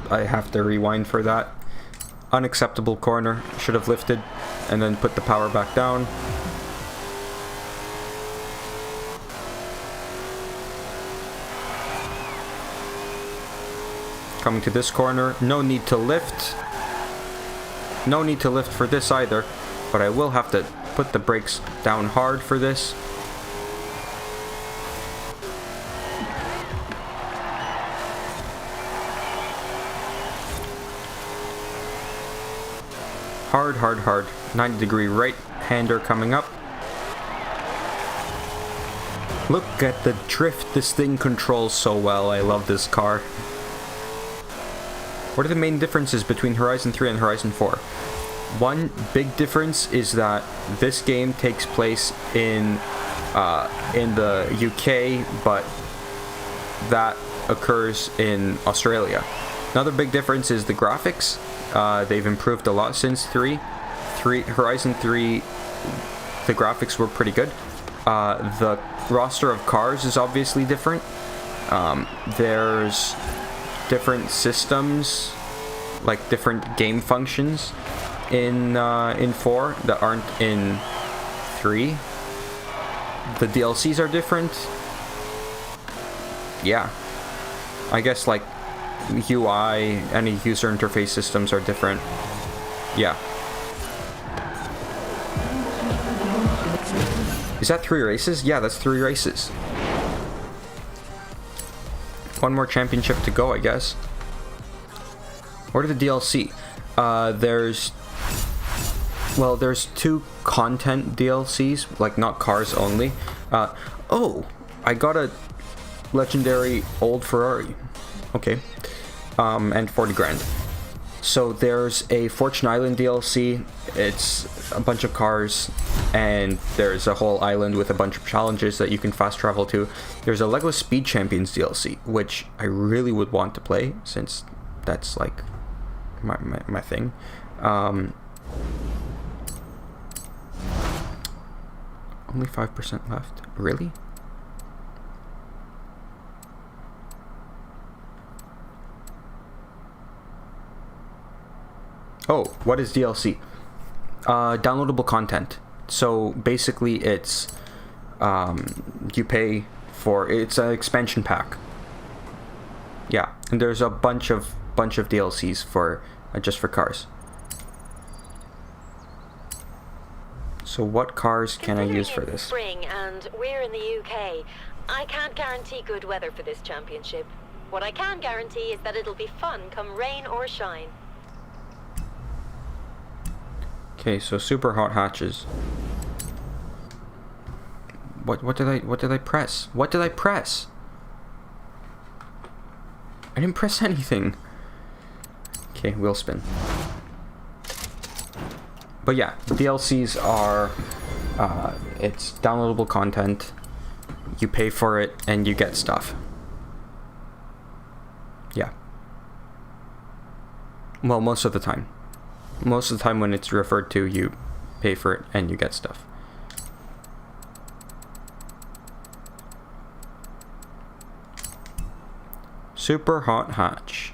I have to rewind for that. Unacceptable corner. Should have lifted and then put the power back down. Coming to this corner, no need to lift. No need to lift for this either, but I will have to put the brakes down hard for this. Hard, hard, hard. 90-degree right-hander coming up. Look at the drift this thing controls so well. I love this car. What are the main differences between Horizon 3 and Horizon 4? One big difference is that this game takes place in the UK, but that occurs in Australia. Another big difference is the graphics. They've improved a lot since Horizon 3, the graphics were pretty good. The roster of cars is obviously different. There's different systems, like different game functions in 4 that aren't in 3. The DLCs are different. Yeah. I guess like UI, any user interface systems are different. Yeah. Is that 3 races? Yeah, that's 3 races. One more championship to go, I guess. What are the DLC? There's 2 content DLCs, like not cars only. Oh, I got a legendary old Ferrari. Okay. And 40 grand. So there's a Fortune Island DLC. It's a bunch of cars, and there's a whole island with a bunch of challenges that you can fast travel to. There's a Lego Speed Champions DLC, which I really would want to play, since that's like my thing. Only 5% left. Really? Oh, what is DLC? Downloadable content. So basically it's you pay for, it's an expansion pack. Yeah, and there's a bunch of DLCs for just for cars. So what cars can I use for this? Spring and we're in the UK. I can't guarantee good weather for this championship. What I can guarantee is that it'll be fun come rain or shine. Okay, so super hot hatches. What did I press? What did I press? I didn't press anything. Okay, wheel spin. But yeah, DLCs are it's downloadable content. You pay for it and you get stuff. Yeah. Well, most of the time. Most of the time when it's referred to, you pay for it and you get stuff. Super hot hatch.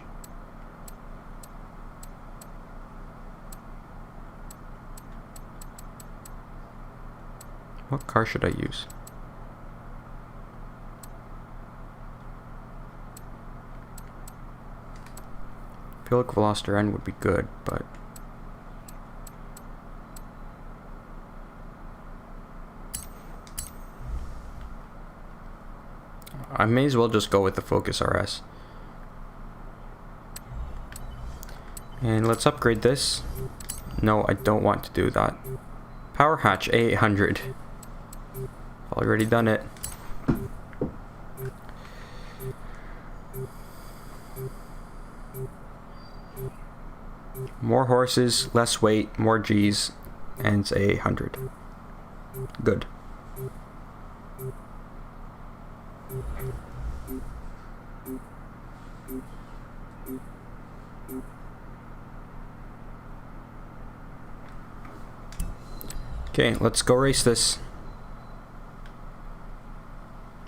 What car should I use? I feel like Veloster N would be good, but I may as well just go with the Focus RS. And let's upgrade this. No, I don't want to do that. Power hatch A800. Already done it. More horses, less weight, more G's, and it's A800. Good. Okay, let's go race this.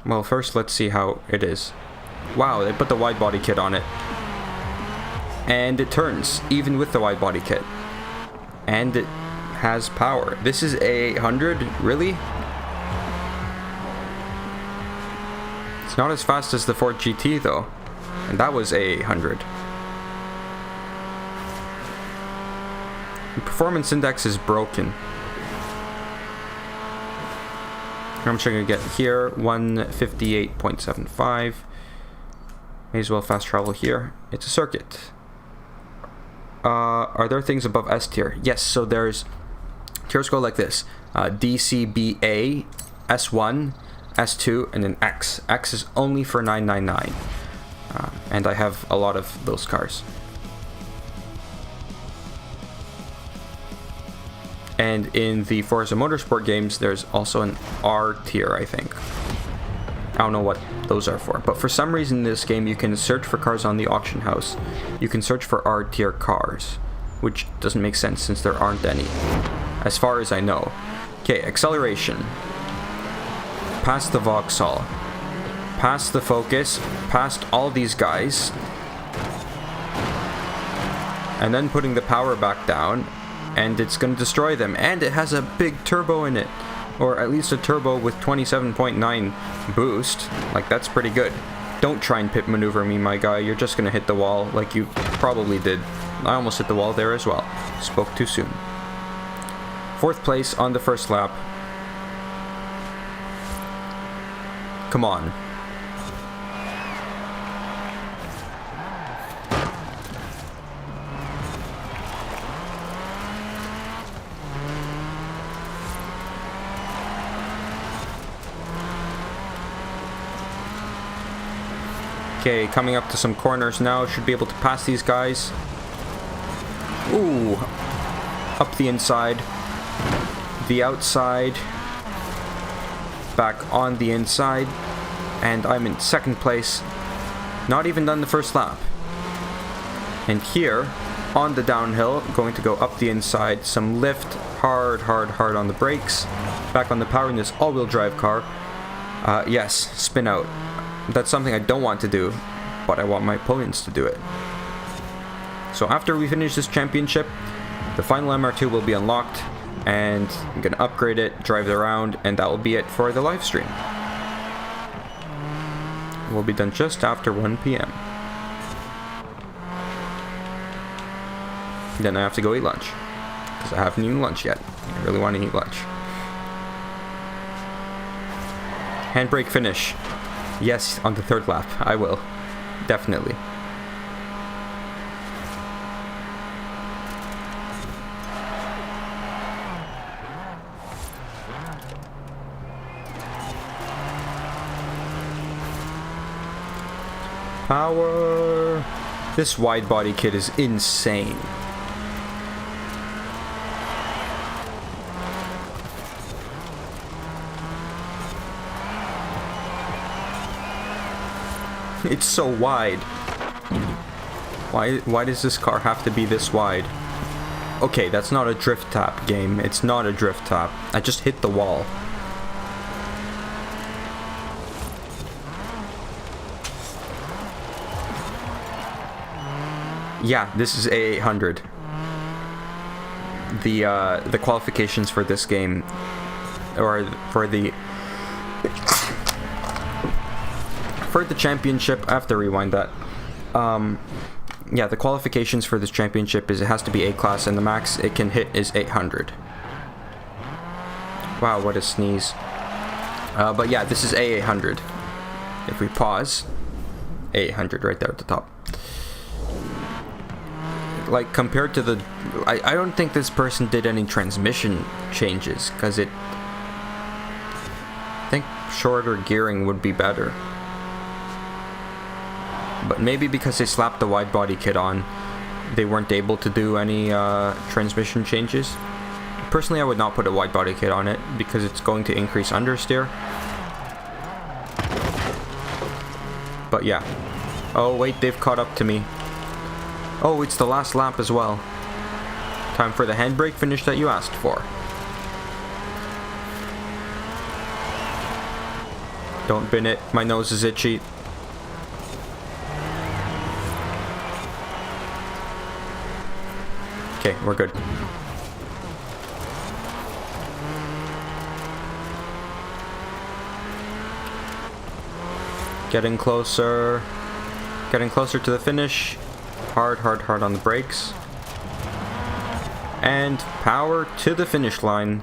Well, first let's see how it is. Wow, they put the wide body kit on it. And it turns, even with the wide body kit. And it has power. This is A800? Really? It's not as fast as the Ford GT though. And that was A800. The performance index is broken. How much am I gonna get here? 158.75. May as well fast travel here. It's a circuit. Are there things above S tier? Yes, so there's tiers go like this. DCBA, S1, S2, and then X. X is only for 999. And I have a lot of those cars. And in the Forza Motorsport games, there's also an R tier, I think. I don't know what those are for. But for some reason in this game, you can search for cars on the auction house. You can search for R tier cars, which doesn't make sense since there aren't any, as far as I know. Okay, acceleration. Past the Vauxhall. Past the Focus. Past all these guys. And then putting the power back down. And it's going to destroy them. And it has a big turbo in it. Or at least a turbo with 27.9 boost. Like, that's pretty good. Don't try and pit maneuver me, my guy. You're just going to hit the wall like you probably did. I almost hit the wall there as well. Spoke too soon. 4th place on the first lap. Come on. Okay, coming up to some corners now. Should be able to pass these guys. Ooh. Up the inside. The outside. Back on the inside. And I'm in 2nd place. Not even done the first lap. And here, on the downhill, going to go up the inside. Some lift. Hard on the brakes. Back on the power in this all-wheel drive car. Yes, spin out. That's something I don't want to do, but I want my opponents to do it. So after we finish this championship, the final MR2 will be unlocked, and I'm gonna upgrade it, drive it around, and that will be it for the live stream. We'll be done just after 1 p.m. Then I have to go eat lunch, because I haven't eaten lunch yet. I really want to eat lunch. Handbrake finish. Yes, on the 3rd lap. I will. Definitely. Power. This wide body kit is insane. It's so wide. Why does this car have to be this wide? Okay, that's not a drift tap game. It's not a drift tap. I just hit the wall. Yeah, this is A800. The qualifications for this game, or for the championship, I have to rewind that. Yeah, the qualifications for this championship is it has to be A class, and the max it can hit is 800. Wow, what a sneeze. But yeah, this is A800. If we pause, A800 right there at the top. Like, compared to the... I don't think this person did any transmission changes, because I think shorter gearing would be better. But maybe because they slapped the wide body kit on, they weren't able to do any transmission changes. Personally, I would not put a wide body kit on it, because it's going to increase understeer. But yeah. Oh wait, they've caught up to me. Oh, it's the last lap as well. Time for the handbrake finish that you asked for. Don't bin it. My nose is itchy. Okay, we're good. Getting closer. Getting closer to the finish. Hard on the brakes. And power to the finish line.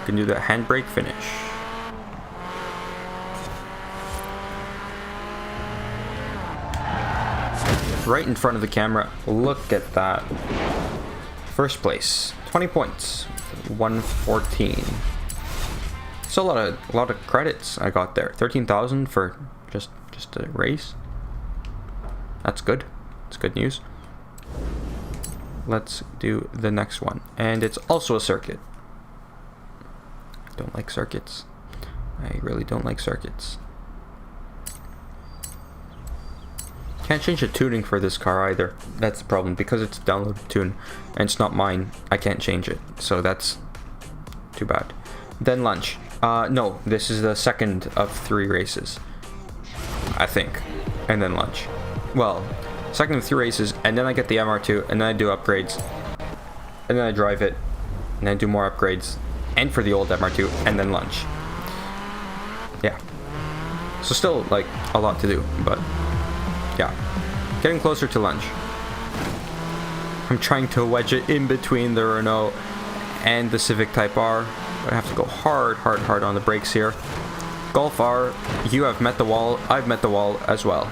Can do the handbrake finish. Right in front of the camera. Look at that. First place, 20 points, 114. So a lot of credits I got there. 13,000 for just a race. That's good. It's good news. Let's do the next one. And it's also a circuit. I don't like circuits. I really don't like circuits. Can't change the tuning for this car either. That's the problem. Because it's a downloaded tune and it's not mine, I can't change it. So that's too bad. Then lunch. No, this is the second of 3 races, I think. And then lunch. Well, second of 3 races, and then I get the MR2, and then I do upgrades, and then I drive it, and then I do more upgrades, and for the old MR2, and then lunch. Yeah. So still, like, a lot to do, but yeah. Getting closer to lunch. I'm trying to wedge it in between the Renault and the Civic Type R, but I have to go hard on the brakes here. Golf R, you have met the wall, I've met the wall as well.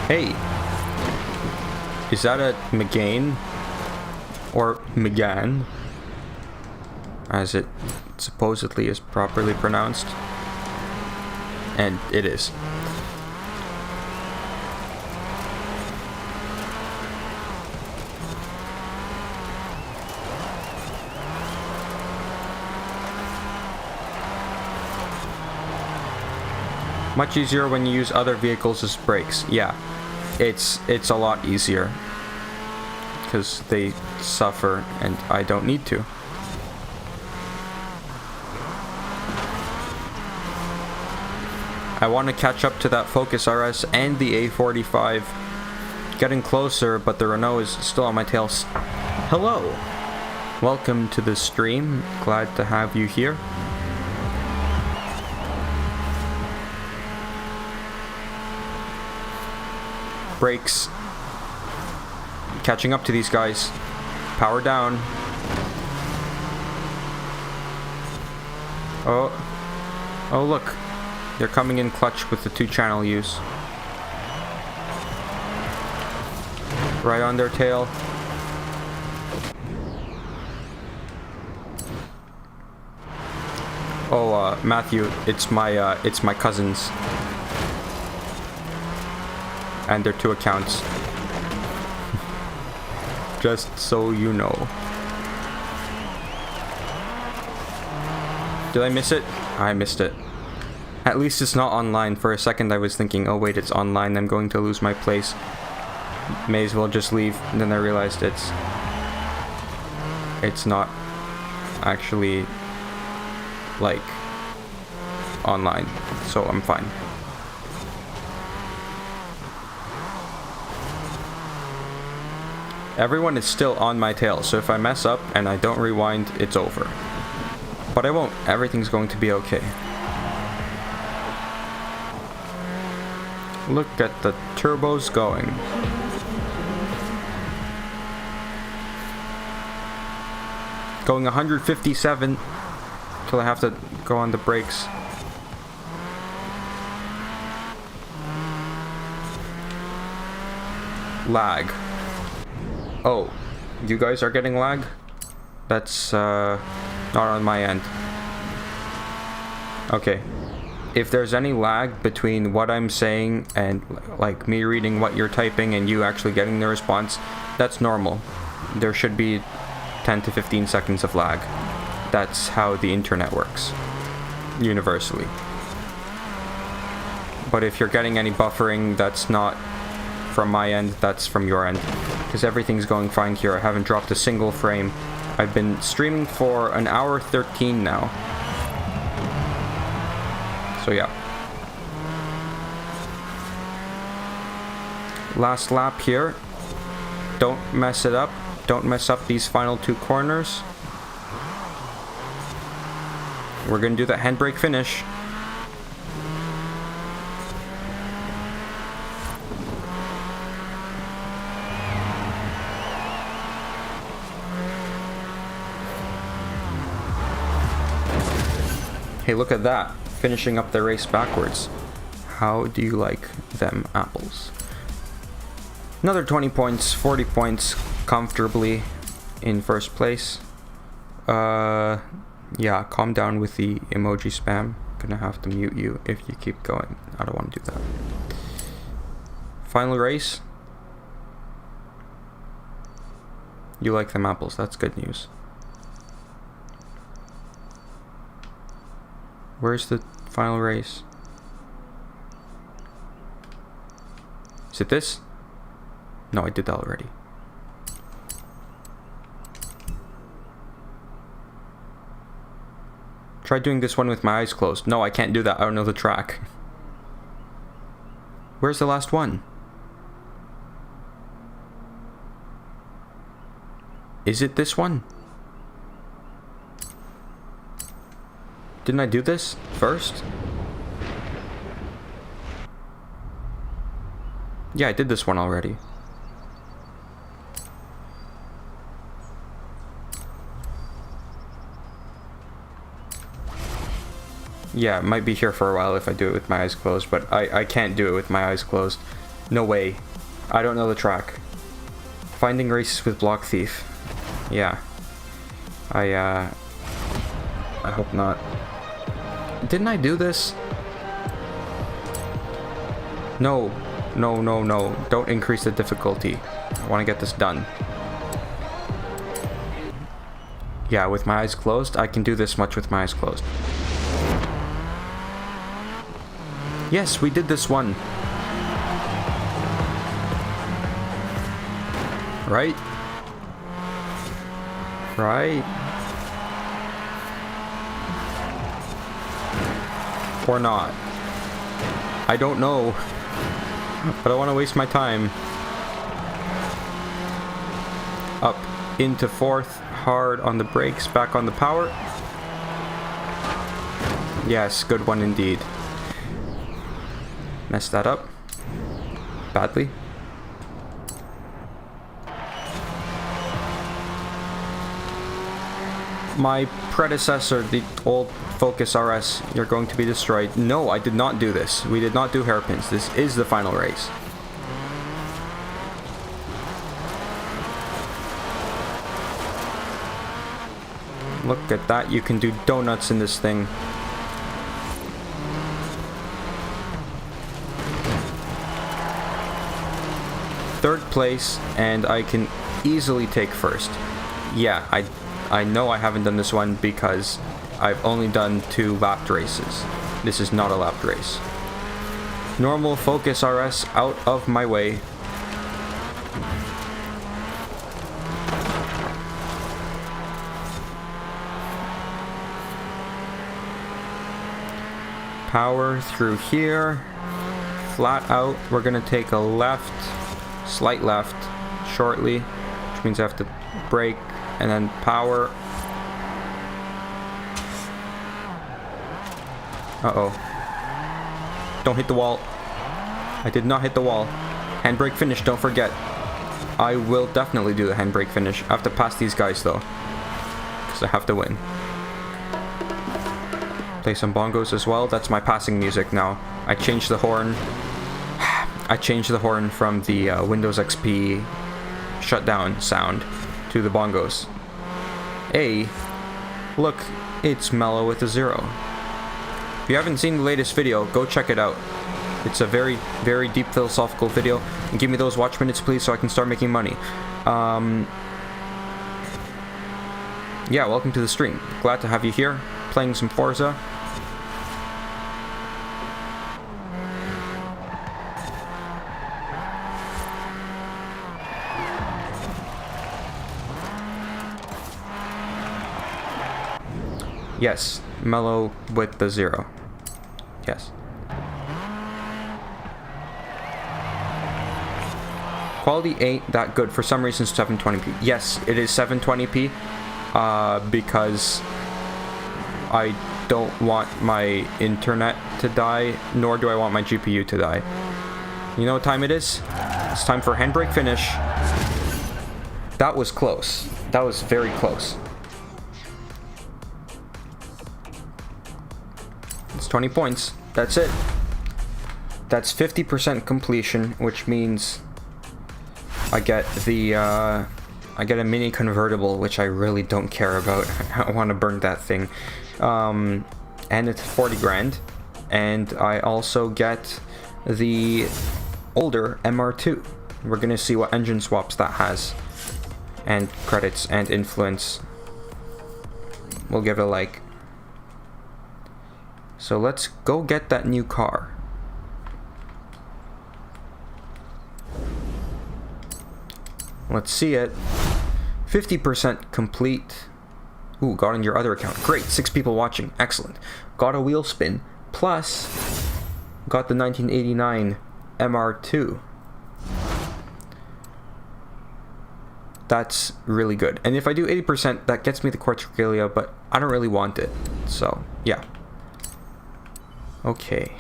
Hey, is that a Megane? Or Megane, as it supposedly is properly pronounced? And it is. Much easier when you use other vehicles as brakes. Yeah, it's a lot easier because they suffer and I don't need to. I want to catch up to that Focus RS and the A45. Getting closer, but the Renault is still on my tail. Hello! Welcome to the stream. Glad to have you here. Brakes. Catching up to these guys. Power down. Oh look. They're coming in clutch with the 2-channel use. Right on their tail. Oh, Matthew, it's my cousins. And their 2 accounts. Just so you know. Did I miss it? I missed it. At least it's not online. For a second I was thinking, oh wait, it's online, I'm going to lose my place. May as well just leave. And then I realized it's not actually like online, so I'm fine. Everyone is still on my tail, so if I mess up and I don't rewind, it's over. But I won't. Everything's going to be okay. Look at the turbos going. Going 157 till I have to go on the brakes. Lag. Oh, you guys are getting lag? That's not on my end. Okay. If there's any lag between what I'm saying and like me reading what you're typing and you actually getting the response, that's normal. There should be 10 to 15 seconds of lag. That's how the internet works, universally. But if you're getting any buffering, that's not from my end, that's from your end. Because everything's going fine here. I haven't dropped a single frame. I've been streaming for an hour 13 now. So yeah. Last lap here. Don't mess it up. Don't mess up these final 2 corners. We're gonna do the handbrake finish. Hey, look at that. Finishing up the race backwards. How do you like them apples? Another 20 points, 40 points, comfortably in first place. Yeah, calm down with the emoji spam. Gonna have to mute you if you keep going. I don't want to do that. Final race. You like them apples, that's good news. Where's the final race? Is it this? No, I did that already. Try doing this one with my eyes closed. No, I can't do that. I don't know the track. Where's the last one? Is it this one? Didn't I do this first? Yeah, I did this one already. Yeah, it might be here for a while if I do it with my eyes closed, but I can't do it with my eyes closed. No way. I don't know the track. Finding races with Block Thief. Yeah. I hope not. Didn't I do this? No. No, no, no. Don't increase the difficulty. I want to get this done. Yeah, with my eyes closed, I can do this much with my eyes closed. Yes, we did this one. Right? Right? Or not. I don't know. I don't want to waste my time. Up into fourth, hard on the brakes, back on the power. Yes, good one indeed. Messed that up. Badly. My predecessor, the old Focus RS, you're going to be destroyed. No, I did not do this. We did not do hairpins. This is the final race. Look at that. You can do donuts in this thing. Third place, and I can easily take first. Yeah, I know I haven't done this one because I've only done 2 lapped races. This is not a lapped race. Normal Focus RS out of my way. Power through here. Flat out. We're gonna take a left, slight left, shortly, which means I have to brake and then power. Uh-oh. Don't hit the wall. I did not hit the wall. Handbrake finish, don't forget. I will definitely do the handbrake finish. I have to pass these guys though, because I have to win. Play some bongos as well. That's my passing music now. I changed the horn. I changed the horn from the Windows XP shutdown sound to the bongos. Hey, look, it's Mellow with a 0. If you haven't seen the latest video, go check it out. It's a very, very deep philosophical video. And give me those watch minutes, please, so I can start making money. Yeah, welcome to the stream. Glad to have you here, playing some Forza. Yes, Mellow with the 0. Yes. Quality ain't that good. For some reason, 720p. Yes, it is 720p. Because I don't want my internet to die, nor do I want my GPU to die. You know what time it is? It's time for handbrake finish. That was close. That was very close. It's 20 points. That's it. That's 50% completion, which means I get the I get a mini convertible, which I really don't care about. I want to burn that thing. And it's 40 grand. And I also get the older MR2. We're gonna see what engine swaps that has. And credits and influence. We'll give it a like. So let's go get that new car. Let's see it. 50% complete. Ooh, got on your other account. Great, 6 people watching. Excellent. Got a wheel spin. Plus, got the 1989 MR2. That's really good. And if I do 80%, that gets me the Quartz Regalia, but I don't really want it. So, yeah. Okay.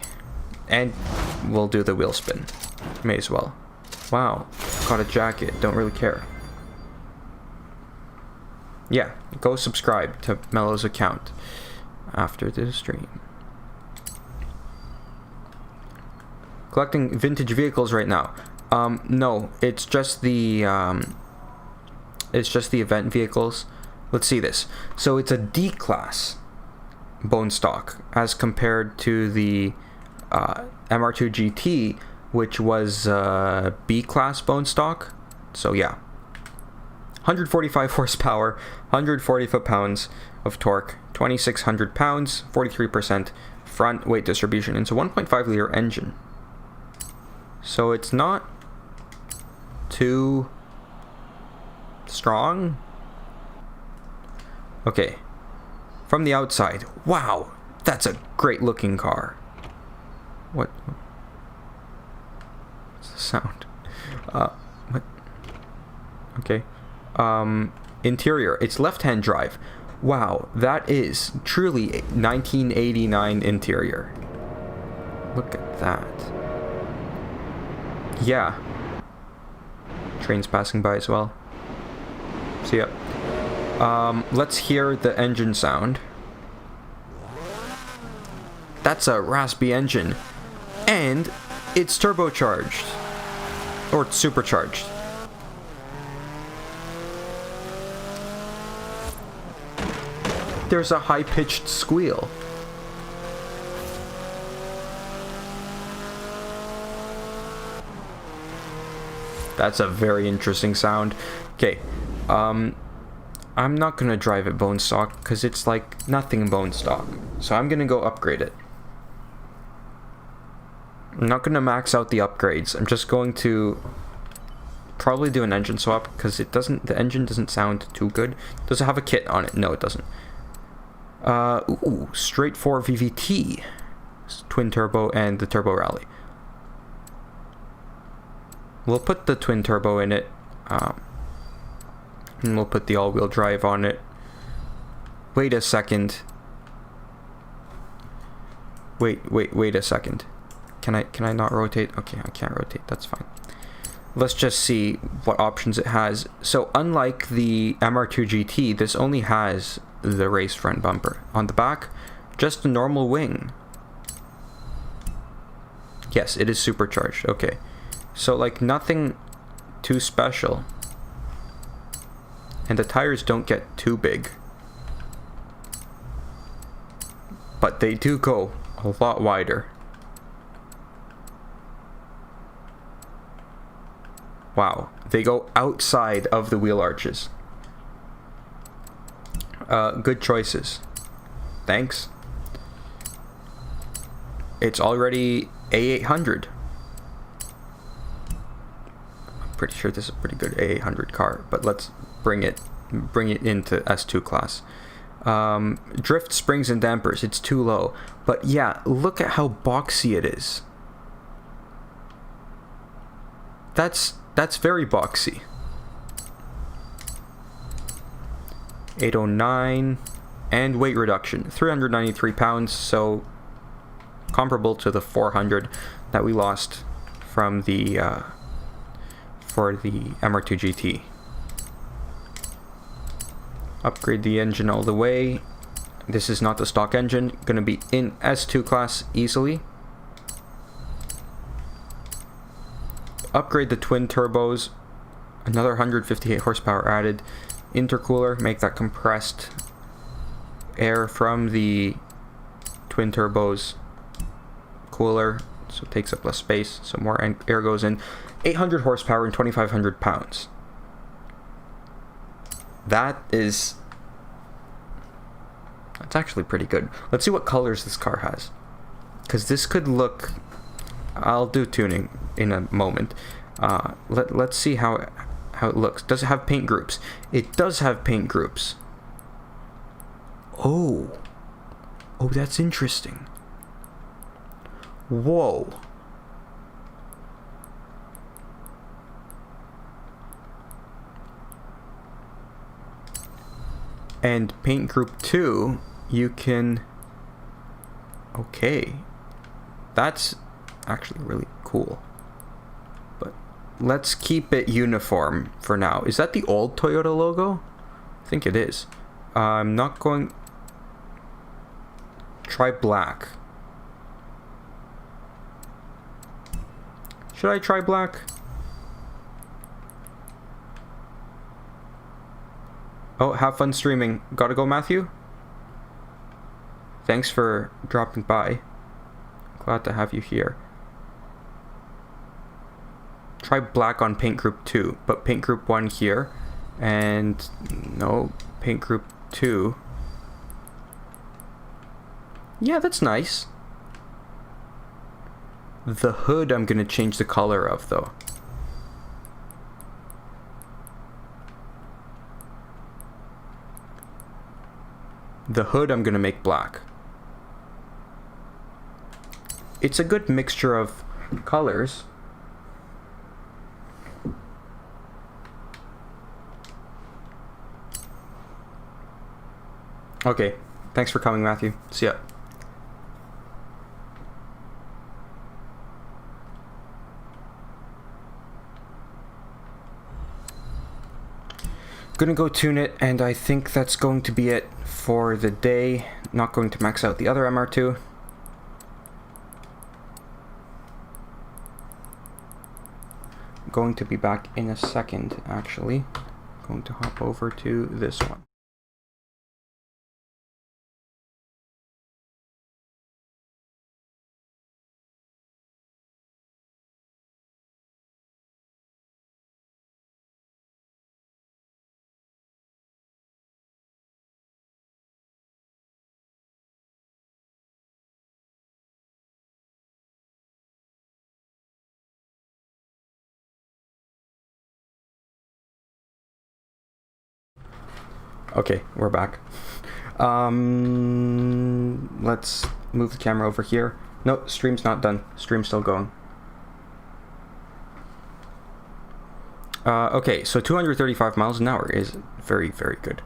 And we'll do the wheel spin. May as well. Wow. Got a jacket. Don't really care. Yeah. Go subscribe to Mellow's account after the stream. Collecting vintage vehicles right now. No. It's just the event vehicles. Let's see this. So it's a D-class bone stock as compared to the Mr2 GT, which was B-class bone stock. So yeah, 145 horsepower, 140 foot-pounds of torque, 2,600 pounds, 43% front weight distribution. It's a 1.5 liter engine, so it's not too strong. Okay, from the outside, wow, that's a great looking car. What? sound. What? Okay. Interior. It's left-hand drive. Wow, that is truly 1989 interior. Look at that. Yeah. Trains passing by as well. See ya. Let's hear the engine sound. That's a raspy engine. And it's turbocharged. Or supercharged. There's a high-pitched squeal. That's a very interesting sound. Okay, I'm not gonna drive it bone stock because it's like nothing bone stock. So I'm gonna go upgrade it. I'm not gonna max out the upgrades. I'm just going to probably do an engine swap because the engine doesn't sound too good. Does it have a kit on it? No, it doesn't. Ooh, straight 4 VVT, twin turbo, and the turbo rally. We'll put the twin turbo in it, and we'll put the all-wheel drive on it. Wait a second. Wait a second. Can I not rotate? Okay, I can't rotate. That's fine. Let's just see what options it has. So unlike the MR2 GT, this only has the race front bumper. On the back, just a normal wing. Yes, it is supercharged. Okay. So like nothing too special. And the tires don't get too big. But they do go a lot wider. Wow, they go outside of the wheel arches. Good choices. Thanks. It's already A800. I'm pretty sure this is a pretty good A800 car, but let's bring it into S2 class. Drift, springs, and dampers, it's too low. But yeah, look at how boxy it is. That's very boxy. 809, and weight reduction, 393 pounds, so comparable to the 400 that we lost from the for the MR2 GT. Upgrade the engine all the way. This is not the stock engine, gonna be in S2 class easily. Upgrade the twin turbos, another 158 horsepower added. Intercooler, make that compressed air from the twin turbos cooler, so it takes up less space, so more air goes in. 800 horsepower and 2,500 pounds. That's actually pretty good. Let's see what colors this car has, because this could look, I'll do tuning in a moment. Let's see how it looks. Does it have paint groups? It does have paint groups. Oh, that's interesting. Whoa. And paint group 2, you can... Okay. That's actually really cool. But let's keep it uniform for now. Is that the old Toyota logo? I think it is. I'm not going... Try black. Should I try black? Oh, have fun streaming. Gotta go, Matthew? Thanks for dropping by. Glad to have you here. Try black on paint group 2, but paint group 1 here. And no, paint group 2. Yeah, that's nice. The hood I'm gonna change the color of, though. The hood I'm gonna make black. It's a good mixture of colors. Okay, thanks for coming, Matthew. See ya. Gonna go tune it, and I think that's going to be it for the day. Not going to max out the other MR2. Going to be back in a second, actually. Going to hop over to this one. Okay, we're back. Let's move the camera over here. No, stream's not done. Stream's still going. Okay, so 235 miles an hour is very, very good.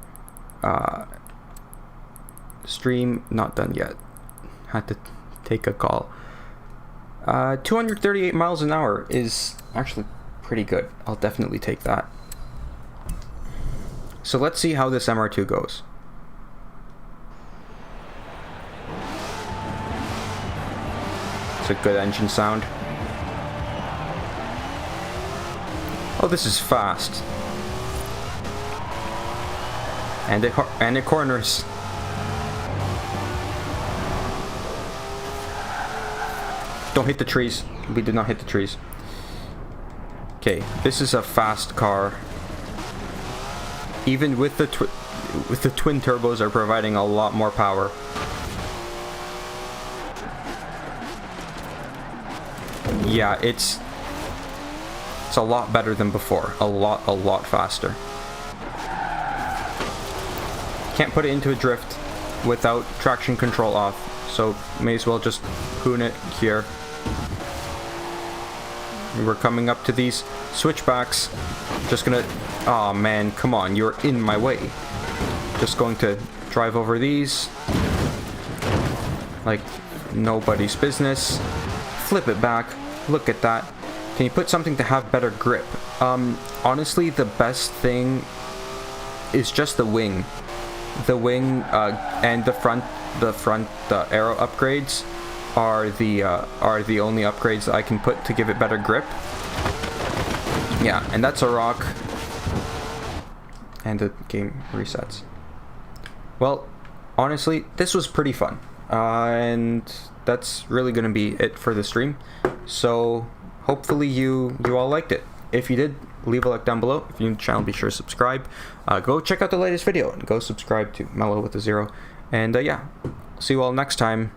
Stream not done yet. Had to take a call. 238 miles an hour is actually pretty good. I'll definitely take that. So let's see how this MR2 goes. It's a good engine sound. Oh, this is fast. And it corners. Don't hit the trees. We did not hit the trees. Okay, this is a fast car. Even with the twin turbos are providing a lot more power. Yeah, it's a lot better than before. A lot faster. Can't put it into a drift without traction control off, so may as well just hoon it here. We're coming up to these switchbacks. Just gonna... Aw, man, come on, you're in my way. Just going to drive over these. Like nobody's business. Flip it back. Look at that. Can you put something to have better grip? Honestly, the best thing is just the wing. The wing and the front aero upgrades are the only upgrades that I can put to give it better grip. Yeah, and that's a rock. And the game resets. Well, honestly, this was pretty fun. And that's really going to be it for the stream. So, hopefully you all liked it. If you did, leave a like down below. If you're new to the channel, be sure to subscribe. Go check out the latest video and go subscribe to Mellow with a Zero. And yeah, see you all next time.